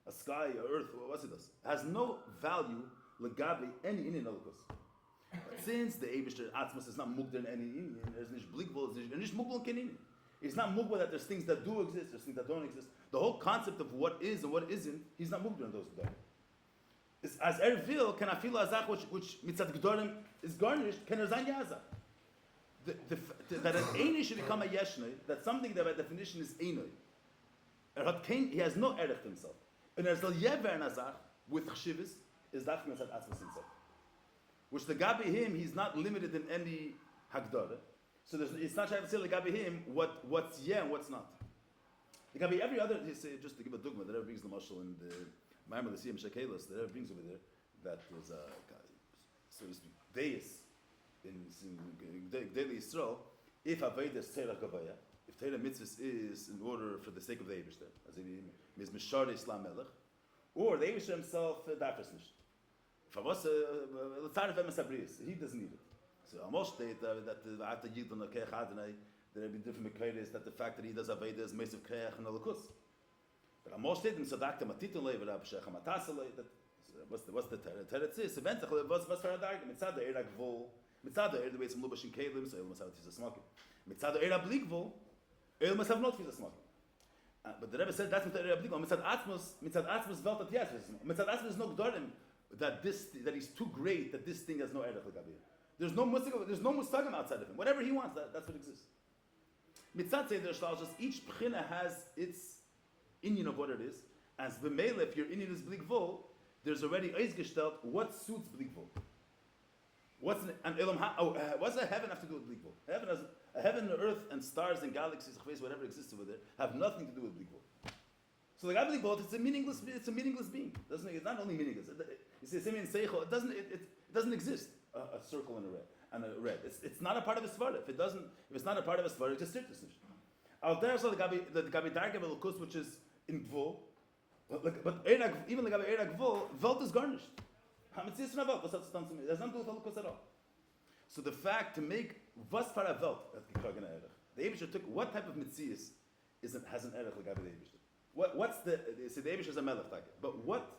A sky, a earth, what's it does? Has no value legabe any Inyan Elukus. But since the Eibishter Atzmas is not mugdar in any Inyan, there's nish bligvul, there's nish mugdar in Kenin. It's not mugdar that there's things that do exist, there's things that don't exist. The whole concept of what is and what isn't, he's not mugdar in those guys. As Ervil can afil azach which mitzat gdorim is garnished, can erzan yazach. That an einoi should become a yeshnoi, that something that by definition is einoi. He has no erech to himself. And erzal yever nazach with chshivas is dafka mitzat atzmas himself. Which the gabi him, he's not limited in any hagdara. So it's not trying to say the gabi him what's yeah and what's not. The gabi every other, just to give a dogma that ever brings the mashal in the Maamar the Siyam Shekelos that ever brings over there, that was a so to speak deis in daily Yisrael. If Aveda is Teirah Gavaya, if Teirah Mitzvahs is in order for the sake of the Eibishter, as in Miz Mishari Islam Melech, or the Eibishter himself dafers nicht. If I was L'tzaref Emes Abrius, he doesn't need it. So almost state that the Ata Yidon Keach Adonai, there will be different Mekayres that the fact that he does Aveda is Meisiv Keach and Alakus. But almost state in Sadakta Matitulei, but Abshech Hamatasale, that what's the Teretz is, eventually what's for a dark, Mitzad the Eira Gvul, Mitzad the Eira the way some Lubashin Kalim, so Elmas have a smoking. Mitzad the Eira Blikvul, Elmas have not a smoking. But the Rebbe said that's Mitzad Eira Blikvul, Mitzad Atzmus Veltat yes, Mitzad Atzmus is no Gdorim, that he's too great, that this thing has no Eira Legabir. There's no Musagim outside of him. Whatever he wants, that's what exists. Mitzad say there's just each Pchina has its Inyan of what it is. As the male, if your Inyan is Blikvul, there's already Eizgestellt what suits Blikvul. What's a heaven have to do with Blikvul? Heaven and earth and stars and galaxies, whatever exists over there, have nothing to do with Blikvul. So the guy Blikvul, it's a meaningless being. It's not only meaningless. You see, same in Seichel, it doesn't exist. A circle and a red. It's not a part of a svara. If it's not a part of a svara, it's just sirtus. Out there, so the gabi darga velukus, which is in gvul, but even the gabi eira gvul, velt is garnished. There's nothing to do with velukus at all. So the fact to make vas para velt, the Eibishter took what type of mitzias has an erech legabi the Eibishter. What's the Eibishter is a melech like it, but what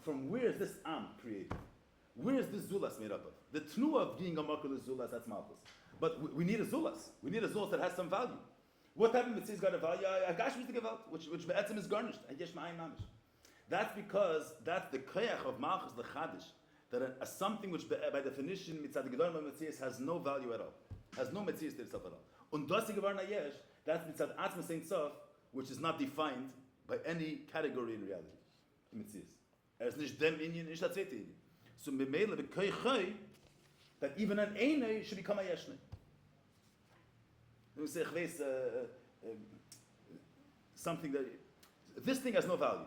from where is this am created? Where is this zulas made up of? The tnu of being a makul is zulas, that's malchus. But we need a zulas. We need a zulas that has some value. What type of mitzvah's got a value? A gash to give out, which be'etzim is garnished. That's because that's the koyach of malchus lechadish, that something which by definition mitzad gedolim mitzvahs has no value at all, has no mitzvahs to itself at all. Und das gevarna yesh, that's mitzad atzma sein sof, which is not defined by any category in reality. Mitzvahs. Nicht dem inyan, nicht das zweite inyan. So memele bekoychay, that even an Einay should become a Yeshnei. We say, something that, this thing has no value.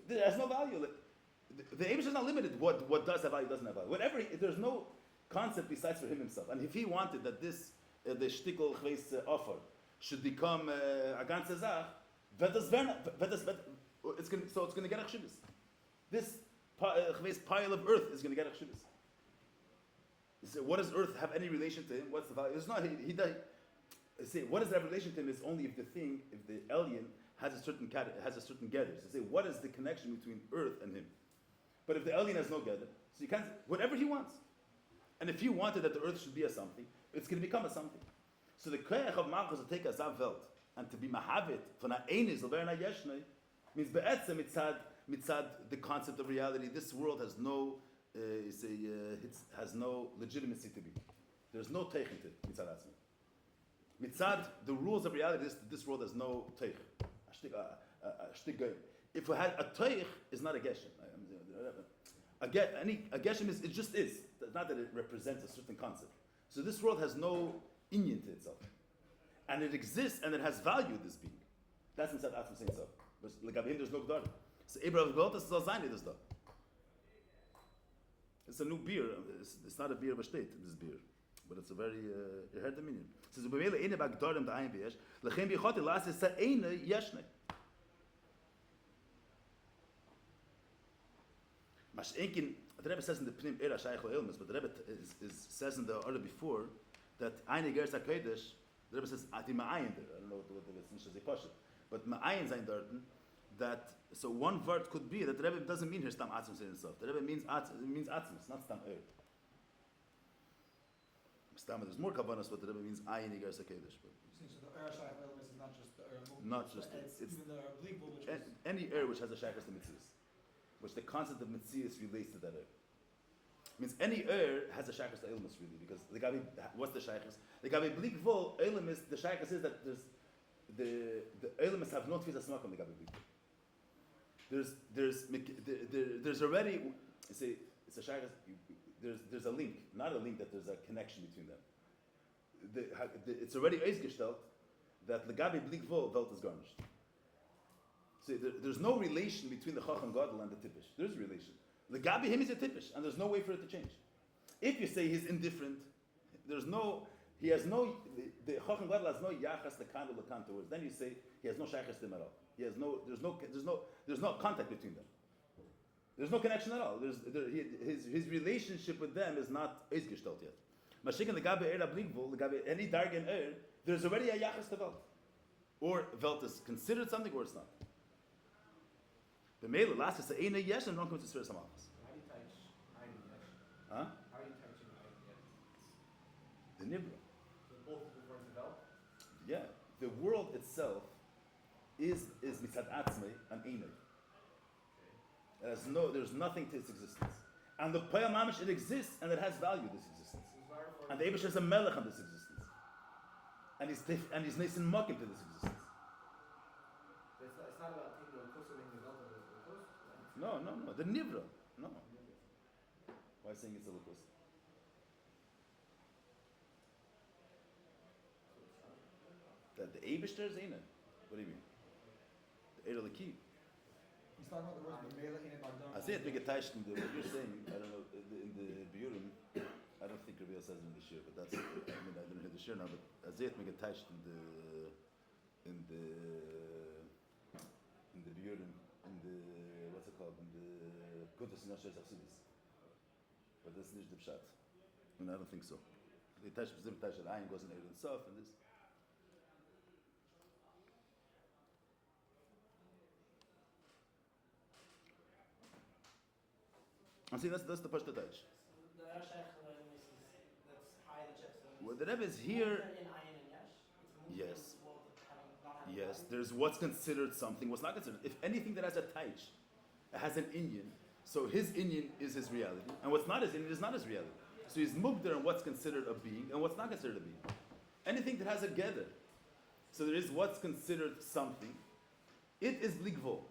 So it has no value. Like, the Eibush is not limited. What does have value, doesn't have value. Whatever, there's no concept besides for him himself. And if he wanted that this, the shtickle offer should become a ganze Zach, it's going to get a chshivas. This pile of earth is going to get a chshivas. So what does earth have any relation to him? What's the value? It's not, say, what does that relation to him is only if the alien has a certain gather. So say, what is the connection between earth and him? But if the alien has no gather, so you can't, whatever he wants. And if he wanted that the earth should be a something, it's going to become a something. So the koyach of Malchus to take a zav welt and to be mahavit von a einiz l'ver na yeshnei means be'etzem mitzad the concept of reality. This world has no has no legitimacy to be. There's no teich to it mitzad atzmi. Mitzad the rules of reality. This world has no teich. If we had a teich, is not a geshem. A geshem is, it just is. It's not that it represents a certain concept. So this world has no inyan to itself. And it exists and it has value, this being. That's inside Atzma saying so. But like him, there's no Gdar. So Abraham Gdar is Zayni, this stuff. It's a new beer. It's not a beer of a state, this beer. But it's a very, you heard the meaning. It says, Ubevele eine ba Gdarim da ein beyesh, lechem bichote las is eine yeshne. Mashenkin, the Rebbe says in the Pnim Era Shaykh Ilmus, but the Rebbe says in the order before that eine Geras HaKodesh, the Rebbe says ati ma'ayin there. I don't know what the Rebbe says, but ma'ayin zayin dorten, that so one word could be that the Rebbe doesn't mean here stam atzmus in itself. The Rebbe means atzmus, not stam er. Stam, there's more kavanas, but the Rebbe means ayin Geras HaKodesh. So the Shaykh Ilmus is not just the not just it's even the believable, which is any which has a shaykhus to mitzvahs, which the concept of mitzvahs relates to that means any has a shaykhus to ilmus really, because the gabi, what's the shaykhus? The gabi blik vol ilmus, the shaykhus is that there's the ilmus have no tfisa smakam the gabi blik. There's already say it's a shaykhus. There's a link, not a link that there's a connection between them. It's already eisgestellt that the gabi blik vol velt is garnished. So there's no relation between the Chacham Gadol and the Tippish. There's a relation. The Gabi him is a Tippish, and there's no way for it to change. If you say he's indifferent, the Chacham Gadol has no Yachas Lekan Lekan towards. Then you say he has no Shaychas to him at all. There's no contact between them. There's no connection at all. His relationship with them is not Eizgestalt yet. Mashik and the Gabi Eir Abligvul, the Gabi any Dargan Eir, there's already a Yachas to Velt. Or Velt is considered something or it's not. The male last is the Eina Yesh and don't come to Sfer Samachas. how do you touch Eina Yesh? Huh? How are you touching Eina Yesh? The Nibra. So both refer to Vel? Yeah. The world itself is mitzad atzmei and Eina. There's nothing to its existence. And the Payal Mamish, it exists and it has value, this existence. And the Eibush is a melech on this existence. And he's nice and mucking to this existence. It's not about taking the Kusa and the Vel, but the Kusa. No. The Nivra. No. Why saying it's a Lukus? That the Eibush is Eina. What do you mean? The Eir Laki. He's talking about the words B'meila in Bagdad. I say it Megataish in what you're saying. I don't know in the Shiurim. I don't think Rabbi says in the Shiur, but that's. I don't hear the Shiur now. But I say it Megataish in the Shiurim, in the what's it called, in the Kuntres and HaChassidus. But that's not the pshat. And I don't think so. The Taish specific Taish that Ayin goes in Eir and Sof and this. I'm saying that's the Pashta Taish. Well, the Rebbe is here. Yes. Yes. There's what's considered something, what's not considered. If anything that has a Taish, has an Inyan, so his Inyan is his reality, and what's not his Inyan is not his reality. So he's mugdar on what's considered a being and what's not considered a being. Anything that has a gather. So there is what's considered something. It is bligvo.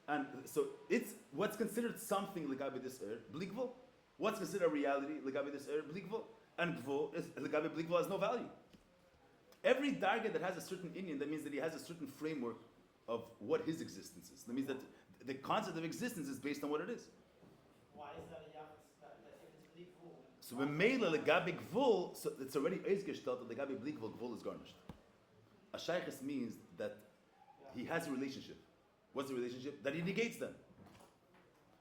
And so it's what's considered something legabe this er bligvo. What's considered a reality legabe this er bligvo. and gvul is legabe bli gvul has no value. Every darga that has a certain Inyan, that means that he has a certain framework of what his existence is. That means that the concept of existence is based on what it is. Why is that a yachas? That if it's bli gvul. So when meila legabe gvul, so it's already eizgestalt that legabe bli gvul is garnished. A shaykhis means that he has a relationship. What's the relationship? That he negates them.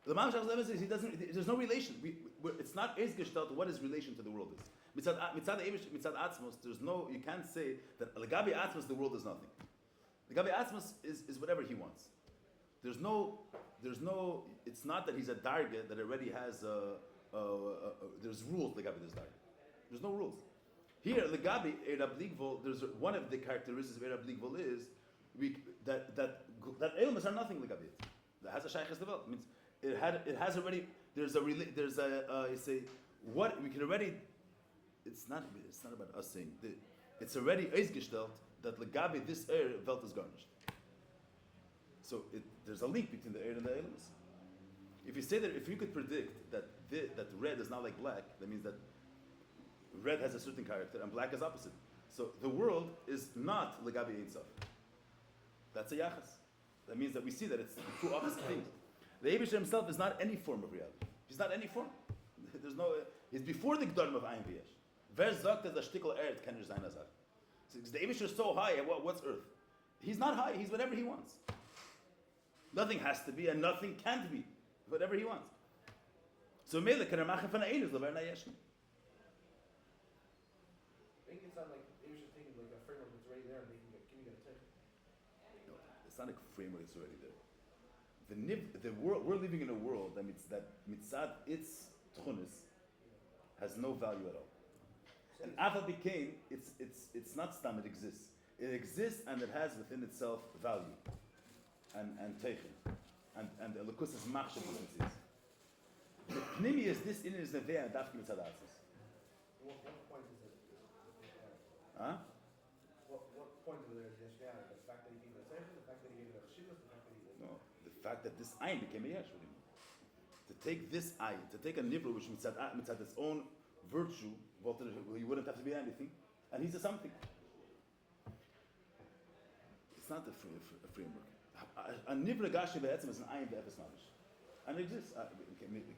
The Maamar says he doesn't. There's no relation. It's not eizgestalt what his relation to the world is. Mitzad atzmos, there's no. You can't say that legabe atzmos the world is nothing. Legabe atzmos is whatever he wants. There's no. It's not that he's a darga that already has. There's rules legabe this darga. There's no rules. Here legabe erab ligvol. There's one of the characteristics of erab ligvol is that elements are nothing legabe it. That has a shaykhs developed. Means it has already. There's a you say what we can already. It's not about us saying. It's already eizgestelt that legabe this welt is garnished. So there's a link between the and the elements. If you say that, if you could predict that red is not like black, that means that red has a certain character and black is opposite. So the world is not legabe ein sof. That's a yachas. That means that we see that it's two opposite things. The Eibusher himself is not any form of reality. He's not any form. There's no. He's before the Gdorim of Ein V'Yesh. Wer sagt that the shtickle earth can sein as that? The Eibusher is so high. What's earth? He's not high. He's whatever he wants. Nothing has to be and nothing can't be. Whatever he wants. So Mele can machen von Einus lever na Yeshna. I think it's not like Eibusher thinking like a framework that's already there and they can get a take. No, it's not a framework that's already there. The world we're living in a world that mitzad its tchunis has no value at all. And Afal became it's not stam, it exists. It exists and it has within itself value and teichen and the elokus is machshav is. The pnimi is this in is neveh and dafki mitzad atzis. What point is it? Huh? What point is there? The fact that he gave it a teichen, the fact that he gave it a HaChassidus, the fact that he gave it. No, the fact that this ayin became a yesh. What do you mean? To take this ayin, to take a nivra which mitzad its own virtue, he wouldn't have to be anything, and he's a something. It's not a framework. A nivra gashi be'etzim is an ayin be'efes mamish, and it exists.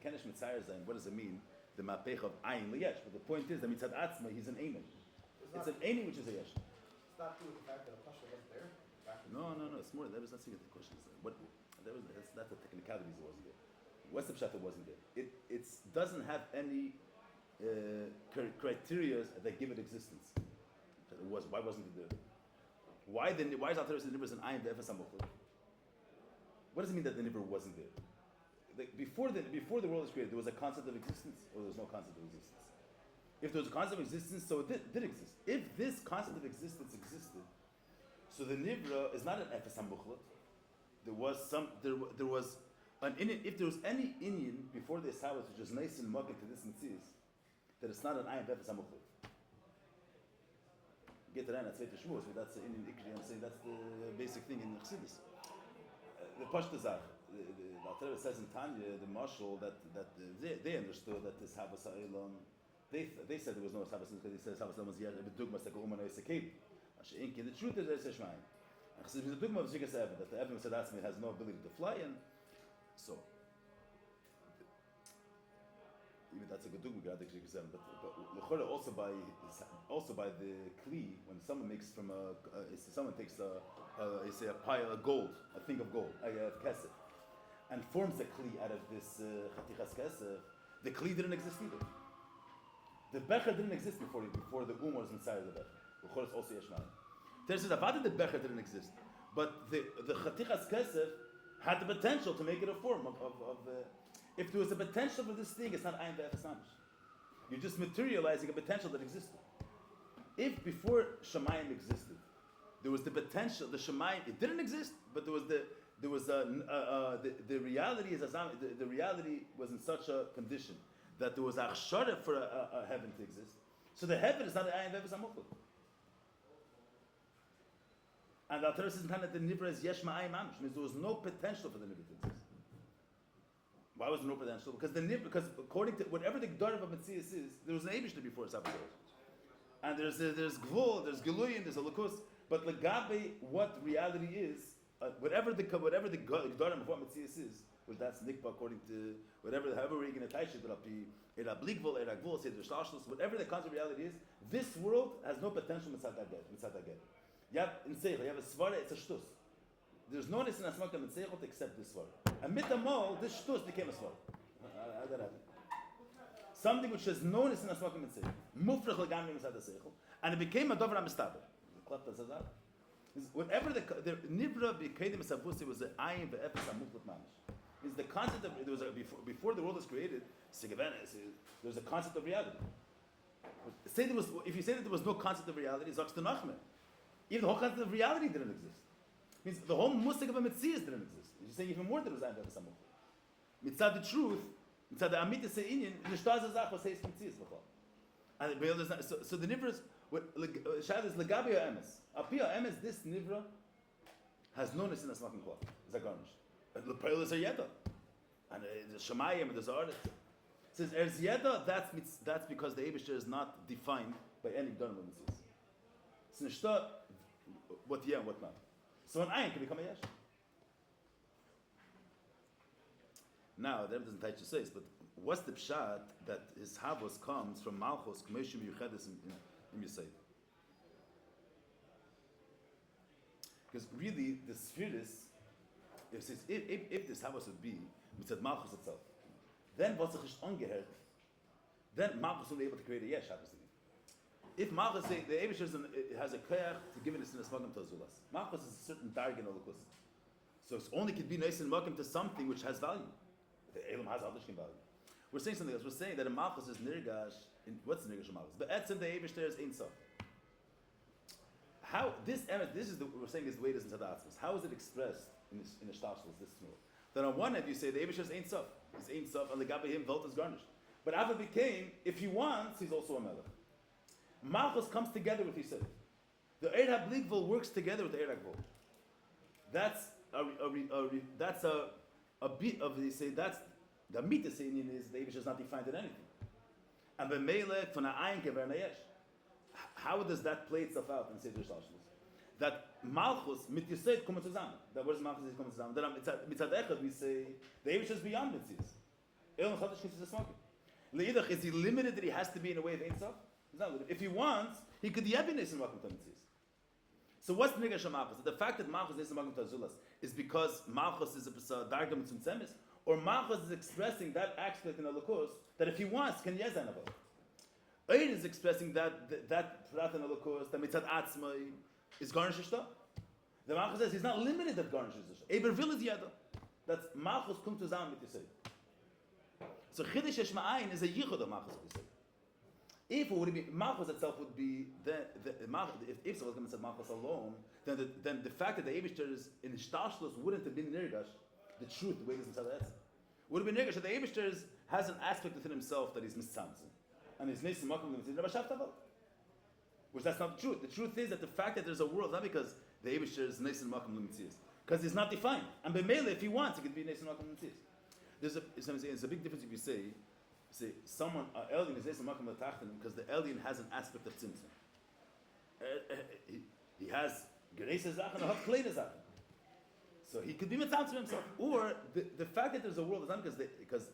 Kenesh mitzayer zayin. What does it mean? The mapech of ayin liyesh. But the point is that mitzad atzma, he's an ayin. It's an ayin which is a yesh. It's not true with the fact that a pasha wasn't there. No. It's more. That was not saying the question. That's the technicalities. It wasn't there. What's the pshat that wasn't there? It doesn't have any criteria that give it existence. Why wasn't it there? Why is Al Toras the nivra an ayin be'efes hamochel? What does it mean that the nivra wasn't there? Before the world was created, there was a concept of existence, or there was no concept of existence. If there was a concept of existence, so it did exist. If this concept of existence existed, so the nivra is not an efes hamochel. There was an Inyan. If there was any Inyan before the established which was nice and mugging to this mitzvah, that it's not an ayin befes hamuchel. Get to that, that's the shmuz, but that's the Inyan ikri. I'm saying that's the basic thing in HaChassidus. The pashta zach. The Alter says in Tanya, the marshal that they understood that this habas ha'elam. They said there was no habas because he says habas ha'elam was yad b'dugmas like a woman is a cave. The truth is that it's Shloime. And Chassidus is the dugma of Zikas Evan, that the Evan Mitzadatzmi has no ability to fly, and so even that's a good dugma, but l'chora also by the kli, when someone makes someone takes a pile of gold, a thing of gold, a kesef, and forms a kli out of this chatichas kesef, the kli didn't exist either. The becher didn't exist before the was inside of the becher. L'chora is also yeshmael. There's a vada the becher didn't exist, but the chatichas kesef had the potential to make it a form of if there was a potential for this thing, it's not ayin be'efes mamish. You're just materializing a potential that existed. If before Shemayim existed, there was the potential, the Shemayim, it didn't exist, but the reality is the reality was in such a condition that there was a achshara for a heaven to exist. So the heaven is not an ayin be'efes hamuchel. And the Toras is kind of the nivra is yesh ma'ayim mamish, means there was no potential for the nivra to exist. Why was there no potential? Because according to whatever the Gdar of Metzias is, there was an Eibishter before Sabbath. And there's Gvul, there's Giluyim, there's a Lukus. But Legabe, what reality is, whatever the Gdarim of what Metzias is, which that's Nikba according to however we're going to touch it, it'll be Era Blikvul, Era Gvul, Seder Shtashlus, whatever the concept of reality is, this world has no potential mitzad Aged. You have in Seichel, you have a Svara, it's a Shtus. There's no Nisan Asmaka in Seichel except this Svara. And Mitamol, this Shtus became a Svara. How that happened? Something which has no Nisan Asmaka in Seichel, Mufrach Legamri Mitzad Seichel, and it became a Dover HaMistaber. Whatever the Nivra B'Kedim Savusi was the Ayin Ve'efes HaMuflat Mamish. Is the concept of there was before the world was created. There was a concept of reality. If you say that there was no concept of reality, Zaks the Nachme. Even the whole concept of reality didn't exist. Means the whole musik of a Metzias didn't exist. You're saying even more than it was Ayin Ve'efes HaMuflat. Mitzad the truth, mitzad the Amitis Inyan, the Shtaz Azach was Heis Metzias B'chol. And so the Nivra is Shad is Legabi Emes. Apia Emes, this Nivra has no Nisin Asmakim Klaf. Is that garnished? The Pearl is a Yeda. And the Shemayim and the Zohar. It says, Erz Yeda, that's because the Eibishter is not defined by any Gdarim of Metzias. It's Nishta, what yeah and what not. So an Ayin can become a Yesh. Now, the Rebbe doesn't touch the says, but what's the pshat that his Havos comes from Malchus, K'meshim Yuchedes in Yisayid? Because really, the Spheris, if this Havos would be Mitzad Malchus itself, then what's the Chish ungehert, then Malchus will be able to create a Yesh, obviously. If Malchus say, the Eibishter has a koyach to give it a Sinas to Azulas. Malchus is a certain dargan of the so it only could be nice and welcome to something which has value. The Elam has Aldishkin value. We're saying something else. We're saying that a Malchus is Nirgash, what's Nirgash of Malchus? But Etzem the Eibishter is Ein Sof. How, this is we're saying is the way it is in Tadatzmas. How is it expressed in a Shtashlis, this Smur? That on one hand you say the Eibishter is Ein Sof. He's Ein Sof, and the Gabi him, Volt is garnished. But after became, if he wants, he's also a Melech. Malchus comes together with Yisrael. The Eir HaBlikvul works together with the Eir HaGvul. That's a bit of the say that's the mitzvah saying is the Eibush is not defined in anything. And the Mele from the Ayin Kever Nayesh. How does that play itself out in Seder Shalshus? That Malchus mit Yisrael kommen zusammen. That where's Malchus is coming zusammen? That mitzad echad we say the Eibush is beyond mitzvahs. Elon Chadash is a smoking. Leidach, is he limited that he has to be in a way of Ein Sof? He's not limited. If he wants, he could yebines and welcome to mitzvahs. So what's the Nigga Malchus? The fact that Malchus is Magam Tazulas is because Malchus is a Dargam Tzimtzemis, or Malchus is expressing that aspect in the Lukus that if he wants, can Yezan about. Eid is expressing that Prat in the Lukus, that Mitzad Atzmai is Garnish Ishta. The Malchus says he's not limited at Garnish Ishta. Ebervil is Yeda. That's Malchus kum zusammen mit Yisrael. So Chiddush Eshma'ayin is a Yichud of Malchus of Yisrael. If it would be Malchus itself would be if someone was going to say Malchus alone, then the fact that the Eibishter is in Shtashlos wouldn't have been Nirgash, the truth, the way it is in Tzadetz. Would have been Nirgash that the Eibishter has an aspect within himself that he's mitzamtzim. And his Nesim Makom Limtzim, which that's not the truth. The truth is that the fact that there's a world, not because the Eibishter is Nesim Makom Limtzim, because it's not defined. And B'meila, if he wants, it could be Nesim Makom Limtzim. There's a big difference if you say someone, an alien is Nesim Makom Limtzim because the alien has an aspect of Tzimtzum. He has Gereisa Zachen and Hav Kleine Zachen. So he could be mitzvah himself. Or the fact that there's a world is not because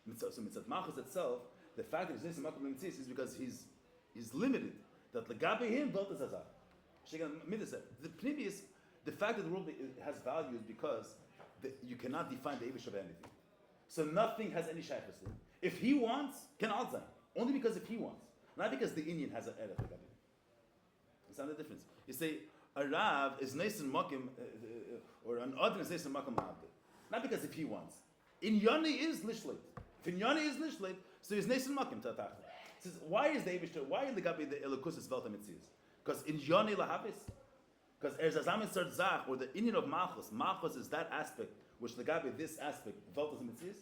mitzvah Malchus itself, the fact that he's Nesim Makom Limtzim is because he's limited. That Legabe him Volt is Azar. The fact that the world has value is because you cannot define the Eibush of anything. So nothing has any shaykhus. If he wants, can Alzheimer. Only because if he wants. Not because the Indian has an erech. Understand the difference? You say, a Rav is Nesim Makom, or an Adon is Nesim Makom Ma'abde. Not because if he wants. Inyona is Lishlet. If Inyona is Lishlet, so he's Nesim Makom Tatach. Says, why is the Eibush, why in the Gabi the Elokus is Velta Mitzias? Because Inyona Lahabis. Because Erzazam Sart Zach, or the Indian of Malchus is that aspect, which the Gabi, this aspect, Velta Mitzias.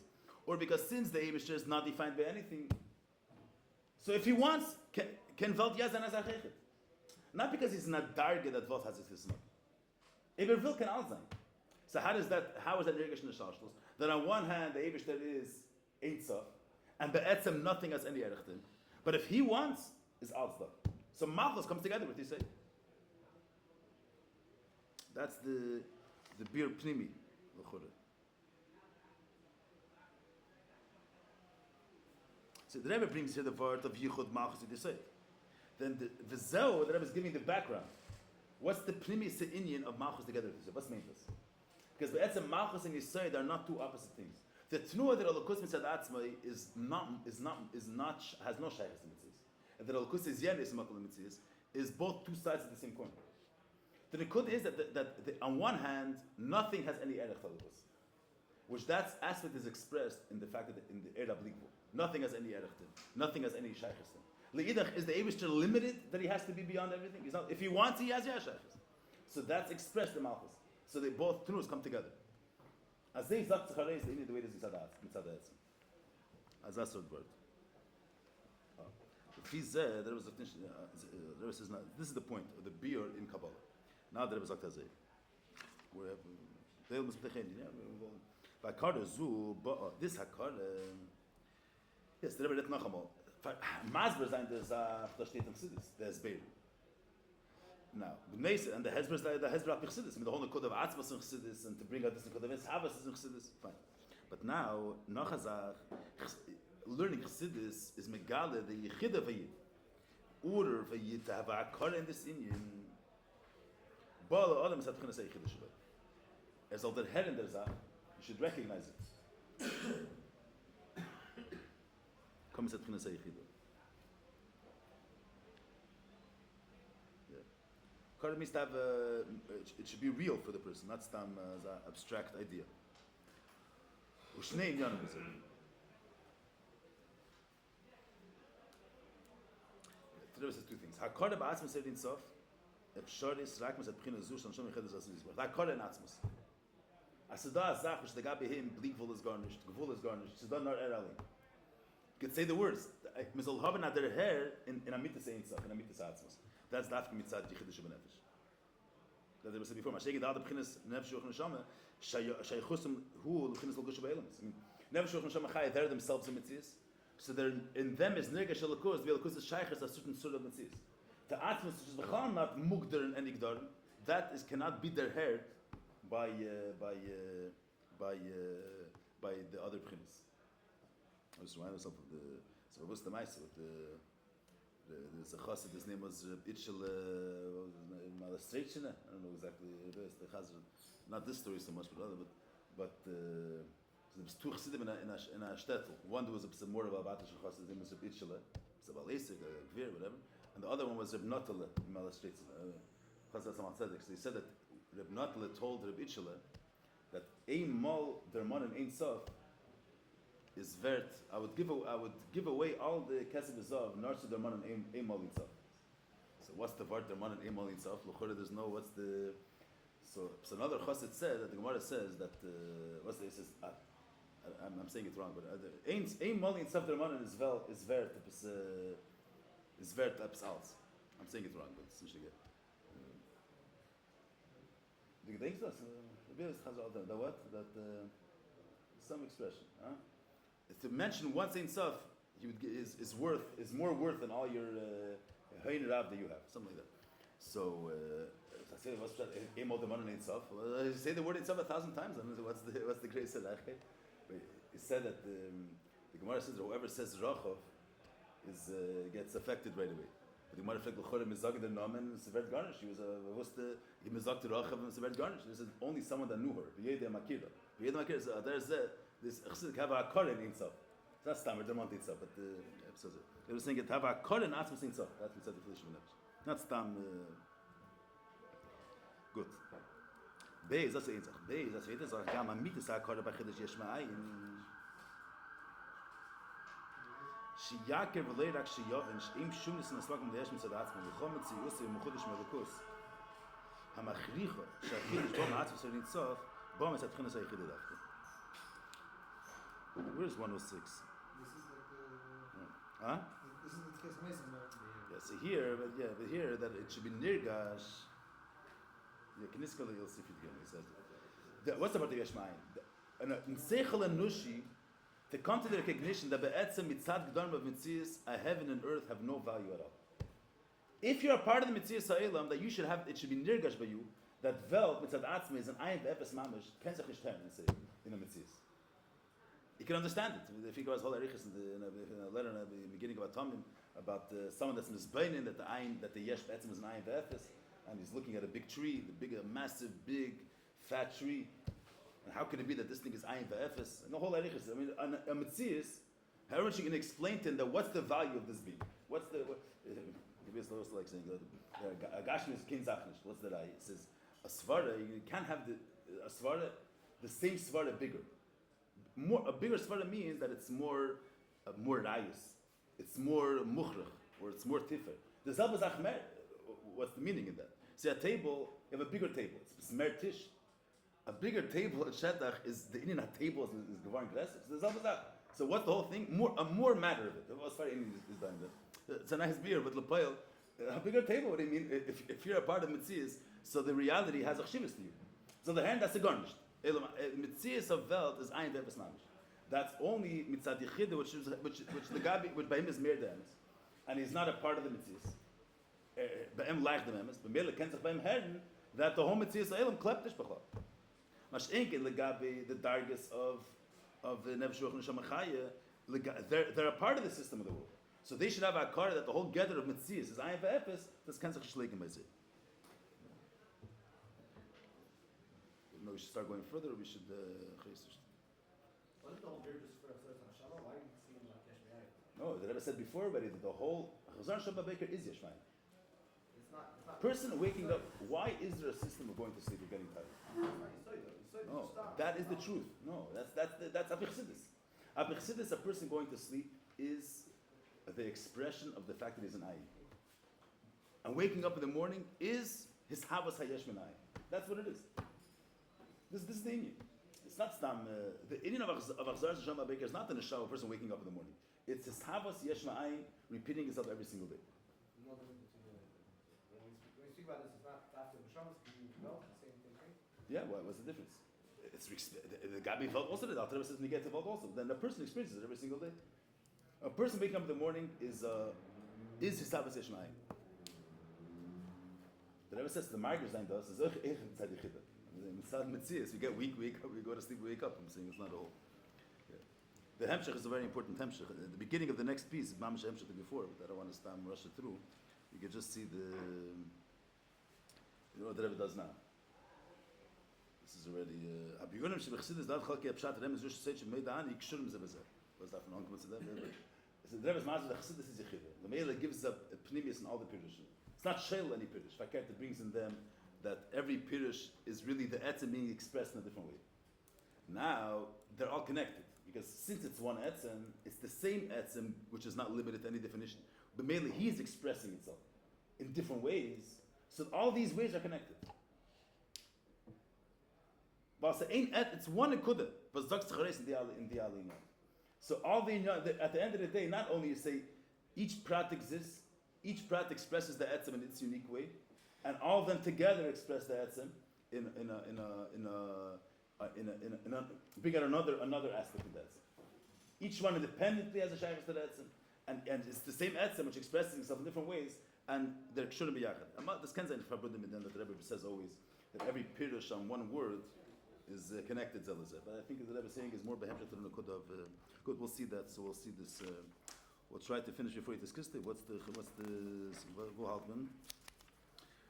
Or because since the Eibush is not defined by anything, so if he wants, can Velt Yazan Azachechet. Not because he's not darga that Velt has existence. Ebervil can Alzheimer. So how is that nirgash in the shalshlos? That on one hand the Eibishter is Ein Sof, and be'etzem nothing has any erechtim. But if he wants, is Alzdach. So Malchus comes together with Yisei. That's the Bir Pnimi. So the Rebbe brings here the word of Yichud Malchus Yisei. Then the Zeo, the Rebbe is giving the background. What's the Pnimi Se'inyan of Malchus together with Yisei? What's means this? Because be'etzem Malchus and Yisei, they are not two opposite things. The Tnuah that Elokus Mitzad Atzmai has no shaykhs in Mitzvahs. And that Elokus is Yenis Makol Mitzvahs is both two sides of the same coin. The Nikud is that on one hand, nothing has any Erech Elokus. Which that aspect is expressed in the fact that in the Erech Blikvu. Nothing has any Erech. Nothing has any shaykhs. Le'idach, is the Eibishter limited that he has to be beyond everything? He's not, if he wants, he has shaykhs. So that's expressed in Malchus. So they both Tnuahs come together. As they sagt Zacharei is the way this is mitzad ha'etzim. As that's the word. If he said there was a this is the point of the beer in Kabbalah. Now there was a Zakazeh. Where they must be by Karda Zu, this Hakar. Yes, the Rebbe let Nachamol. Masber sein das da steht im Chassidus. There's beer. Now, and the Hezbollah Chassidus, the whole code of Atzmas in Chassidus, and to bring out this code of Havas is in Chassidus, fine. But now, Nachazach, learning Chassidus is Megale, the Yechida Vayid. Order Vayid to have a Akara in this Indian. Bala Adam is going to say Yechida Shabbat. As all the head in the Zach, you should recognize it. Come is going to say Yechida. It means to have it should be real for the person, not stam as an abstract idea. Ushnei Inyona b'zeh. Today says two things. Hakara ba'atzmus edin sof. Efshoris rak mes at b'china zu shon shom yichedes as nizbach. Hakara in atzmus. Asada azach which the gabi him bleakvul is garnished, gvul is garnished. Asada nar erali. You could say the words. Mizol haben at their hair in amitas ein sof, in amitas atzmus. That's dafka mitzad yichidus b'nefesh. That there was said before. Mashegi da b'chinas nefesh uch neshama shaychusum hu l'chinas l'kush b'elamis. I mean, nefesh uch neshama chay they're themselves in mitzias. So there in them is nirgash l'kus. The l'kus is shaychus a certain sort of mitzias. The atmos which is v'chal not mugder and enigdar. That is cannot be their hair by the other b'chinas. I was reminded of something. So what's the ma'ase with the. There's a chassid, his name was Itchel Malastreichina. I don't know exactly the chassid. Not this story so much, but other. But there was two chassidim in a shtetl. One was a more of a batish chassid, his name was Itchel, it's about Esek, Gvir, whatever. And the other one was Reb Notale Malastreichina. Chassid Samat Tzedek. So he said that Reb Notale told Reb Itchel that Ein Mol Derman and Ein Sof is vert. I would give away all the kesef zav narsu derman and ein mal insof. So what's the vart derman and ein mal insof? L'chore there's no what's the so another chassid said that the Gemara says that what's the it says I'm saying it wrong but ein mal insof derman is vert is vert apps als. I'm saying it wrong but it's nicht good. Do you think so? The what that some expression, huh? To mention one Ein Sof, he would is more worth than all your Hein Rav that you have, something like that. So I say what's that? Emol the Ein Sof. Say the word Ein Sof 1,000 times. I mean, what's the great said? But he said that the Gemara says that whoever says Rachov is gets affected right away. But the Gemara said L'chorem Mizag the Namen Severed Garnish. He was he Mizag to Rachov and Severed Garnish. This is only someone that knew her. V'yedei Makira. V'yedei Makira. So there's this Chassid have a Koren in Sof. It's not Stam, Dermont in Sof, but they were saying it have a Koren Atzmus in Sof. That's what said the Felician Nefesh. Not Stam. Good. Beis, that's the Eitzach. Beis, that's the Eitzach. Gam Amitis HaKoren B'Chidesh Yesh Ma'ayin. Shiyaker V'lei Rak Shiyovin Sh'im Shumnis Nasvakim De'esh Mitzad Atzmim V'chom Mitzi Yusei M'chudish Melukus Hamachricha Sh'Achidish Bom Atzmus in Sof Bom Es Atchinas HaYechideh Dafka. Where's 106? This is like the. Huh? This is the case Mason. Yeah, so here, but here that it should be nirgash. Yeah, Kniskala, you'll see if you get. He says, What's the part of Yeshmaim? In Seichel and Nushi, to come to the recognition that be'etzem mitzad g'dorm of Metzius, a heaven and earth have no value at all. If you're a part of the Metzius ha'elam, that you should have, it should be nirgash by you, that Welt mitzad atzmi is an ayin ve'efes mamish, ken sich nicht hören in the Metzius. You can understand it. If you go as whole arichas in a letter in the beginning of Atomim about someone that's misbeinin that the yesh be'etzem is an ayin ve'efes, and he's looking at a big tree, massive, big, fat tree. And how can it be that this thing is ayin ve'efes? And the whole arichas. I mean, a metzius, however you can explain to him that what's the value of this being? What's the maybe it's also like saying gashmis kin zachnish. What's that? It says a svara. You can't have a svara, the same svara bigger. A bigger svara means that it's more rayus, it's more muchrach, or it's more tifer. The zelbaz achmer. What's the meaning in that? See, a table, you have a bigger table. It's mer tish. A bigger table at Shetach is the Inyona table is Gevar Gresif. So what's the whole thing? More matter of it. As far as is done that. It's a nice beer, but Lepoil, a bigger table. What do you mean? If you're a part of Metzias, so the reality has a chshivas to you. So the hand that's a garnished. Metzias of Welt is Ein Ve'efes Mamish. That's only Mitzad Yechida, which the Gabi, which by him is Meir Demes, and he's not a part of the Metzias. By him like the Memes, but Meir kennt sich by him herden that the whole Metzias Elam klept is b'chol. Mashenke legabe the dargis of the Nefesh Ruach Neshama Chaya, they're a part of the system of the world. So they should have a car that the whole gather of Metzias is ayin ve'efes. That's kind of shleikim by it. No, we should start going further. Or we should. What if the whole beer just for a on Shabbat? Why do you see him like Yeshmaim? No, the Rebbe said before already that the whole Chazar Shabbat Baker is Yeshmaim. It's not. Person waking up. Why is there a system of going to sleep or getting tired? No, that is the truth. No, that's HaChassidus. HaChassidus, a person going to sleep, is the expression of the fact that he's an ayin. And waking up in the morning is his havas hayesh min ayin. That's what it is. This is the Inyan. It's not stam. The Inyan of Achzar Shama Baker is not the neshama person waking up in the morning. It's his havas yesh min ayin repeating itself every single day. When we speak about this, it's not after the Shabbos, you know, the same thing, right? Yeah, what's the difference? It's the Gabi felt also did. Alter Rebbe says Niget felt also. Then the person experiences it every single day. A person waking up in the morning is his havas yesh min ayin. The Rebbe says the Margaret Zayin does is tzad yichida. Mitzad Metzias, you get weak, wake up, you go to sleep, wake up. I'm saying it's not a whole. Yeah. The hemshech is a very important hemshech. At the beginning of the next piece, Mamish hemshech before, but I don't want to rush it through. You can just see what the Rebbe does now. This is already. Abiyunim shebechsidus dad chalki apshat Rebbe zush seit shemeidan yikshurim zebazeh. What's that from Uncle Tzedek? So the Rebbe's master the Chassidus is yichida. The Meir gives up a pnimius in all the pirushim. It's not Shel any pirush. Fakert brings in them that every pirush is really the etzem being expressed in a different way. Now they're all connected because since it's one etzem, it's the same etzem which is not limited to any definition. But mainly he is expressing itself in different ways, so all these ways are connected. But it's one ikudah, but in the alina. So all at the end of the day, not only you say each prat exists, each prat expresses the etzem in its unique way, and all of them together express the etzem bring out another aspect of the etzem. Each one independently has a shaykhs to the etzem, and it's the same etzem which expresses itself in different ways, and they're shouldn't be yachad. This kind of farbudim that the Rebbe says always that every pirush on one word is connected zelazeh. But I think the Rebbe saying is more behemshech to the nekudah of good. We'll see that. So we'll see this. We'll try to finish before you discuss it. What's the Haltman?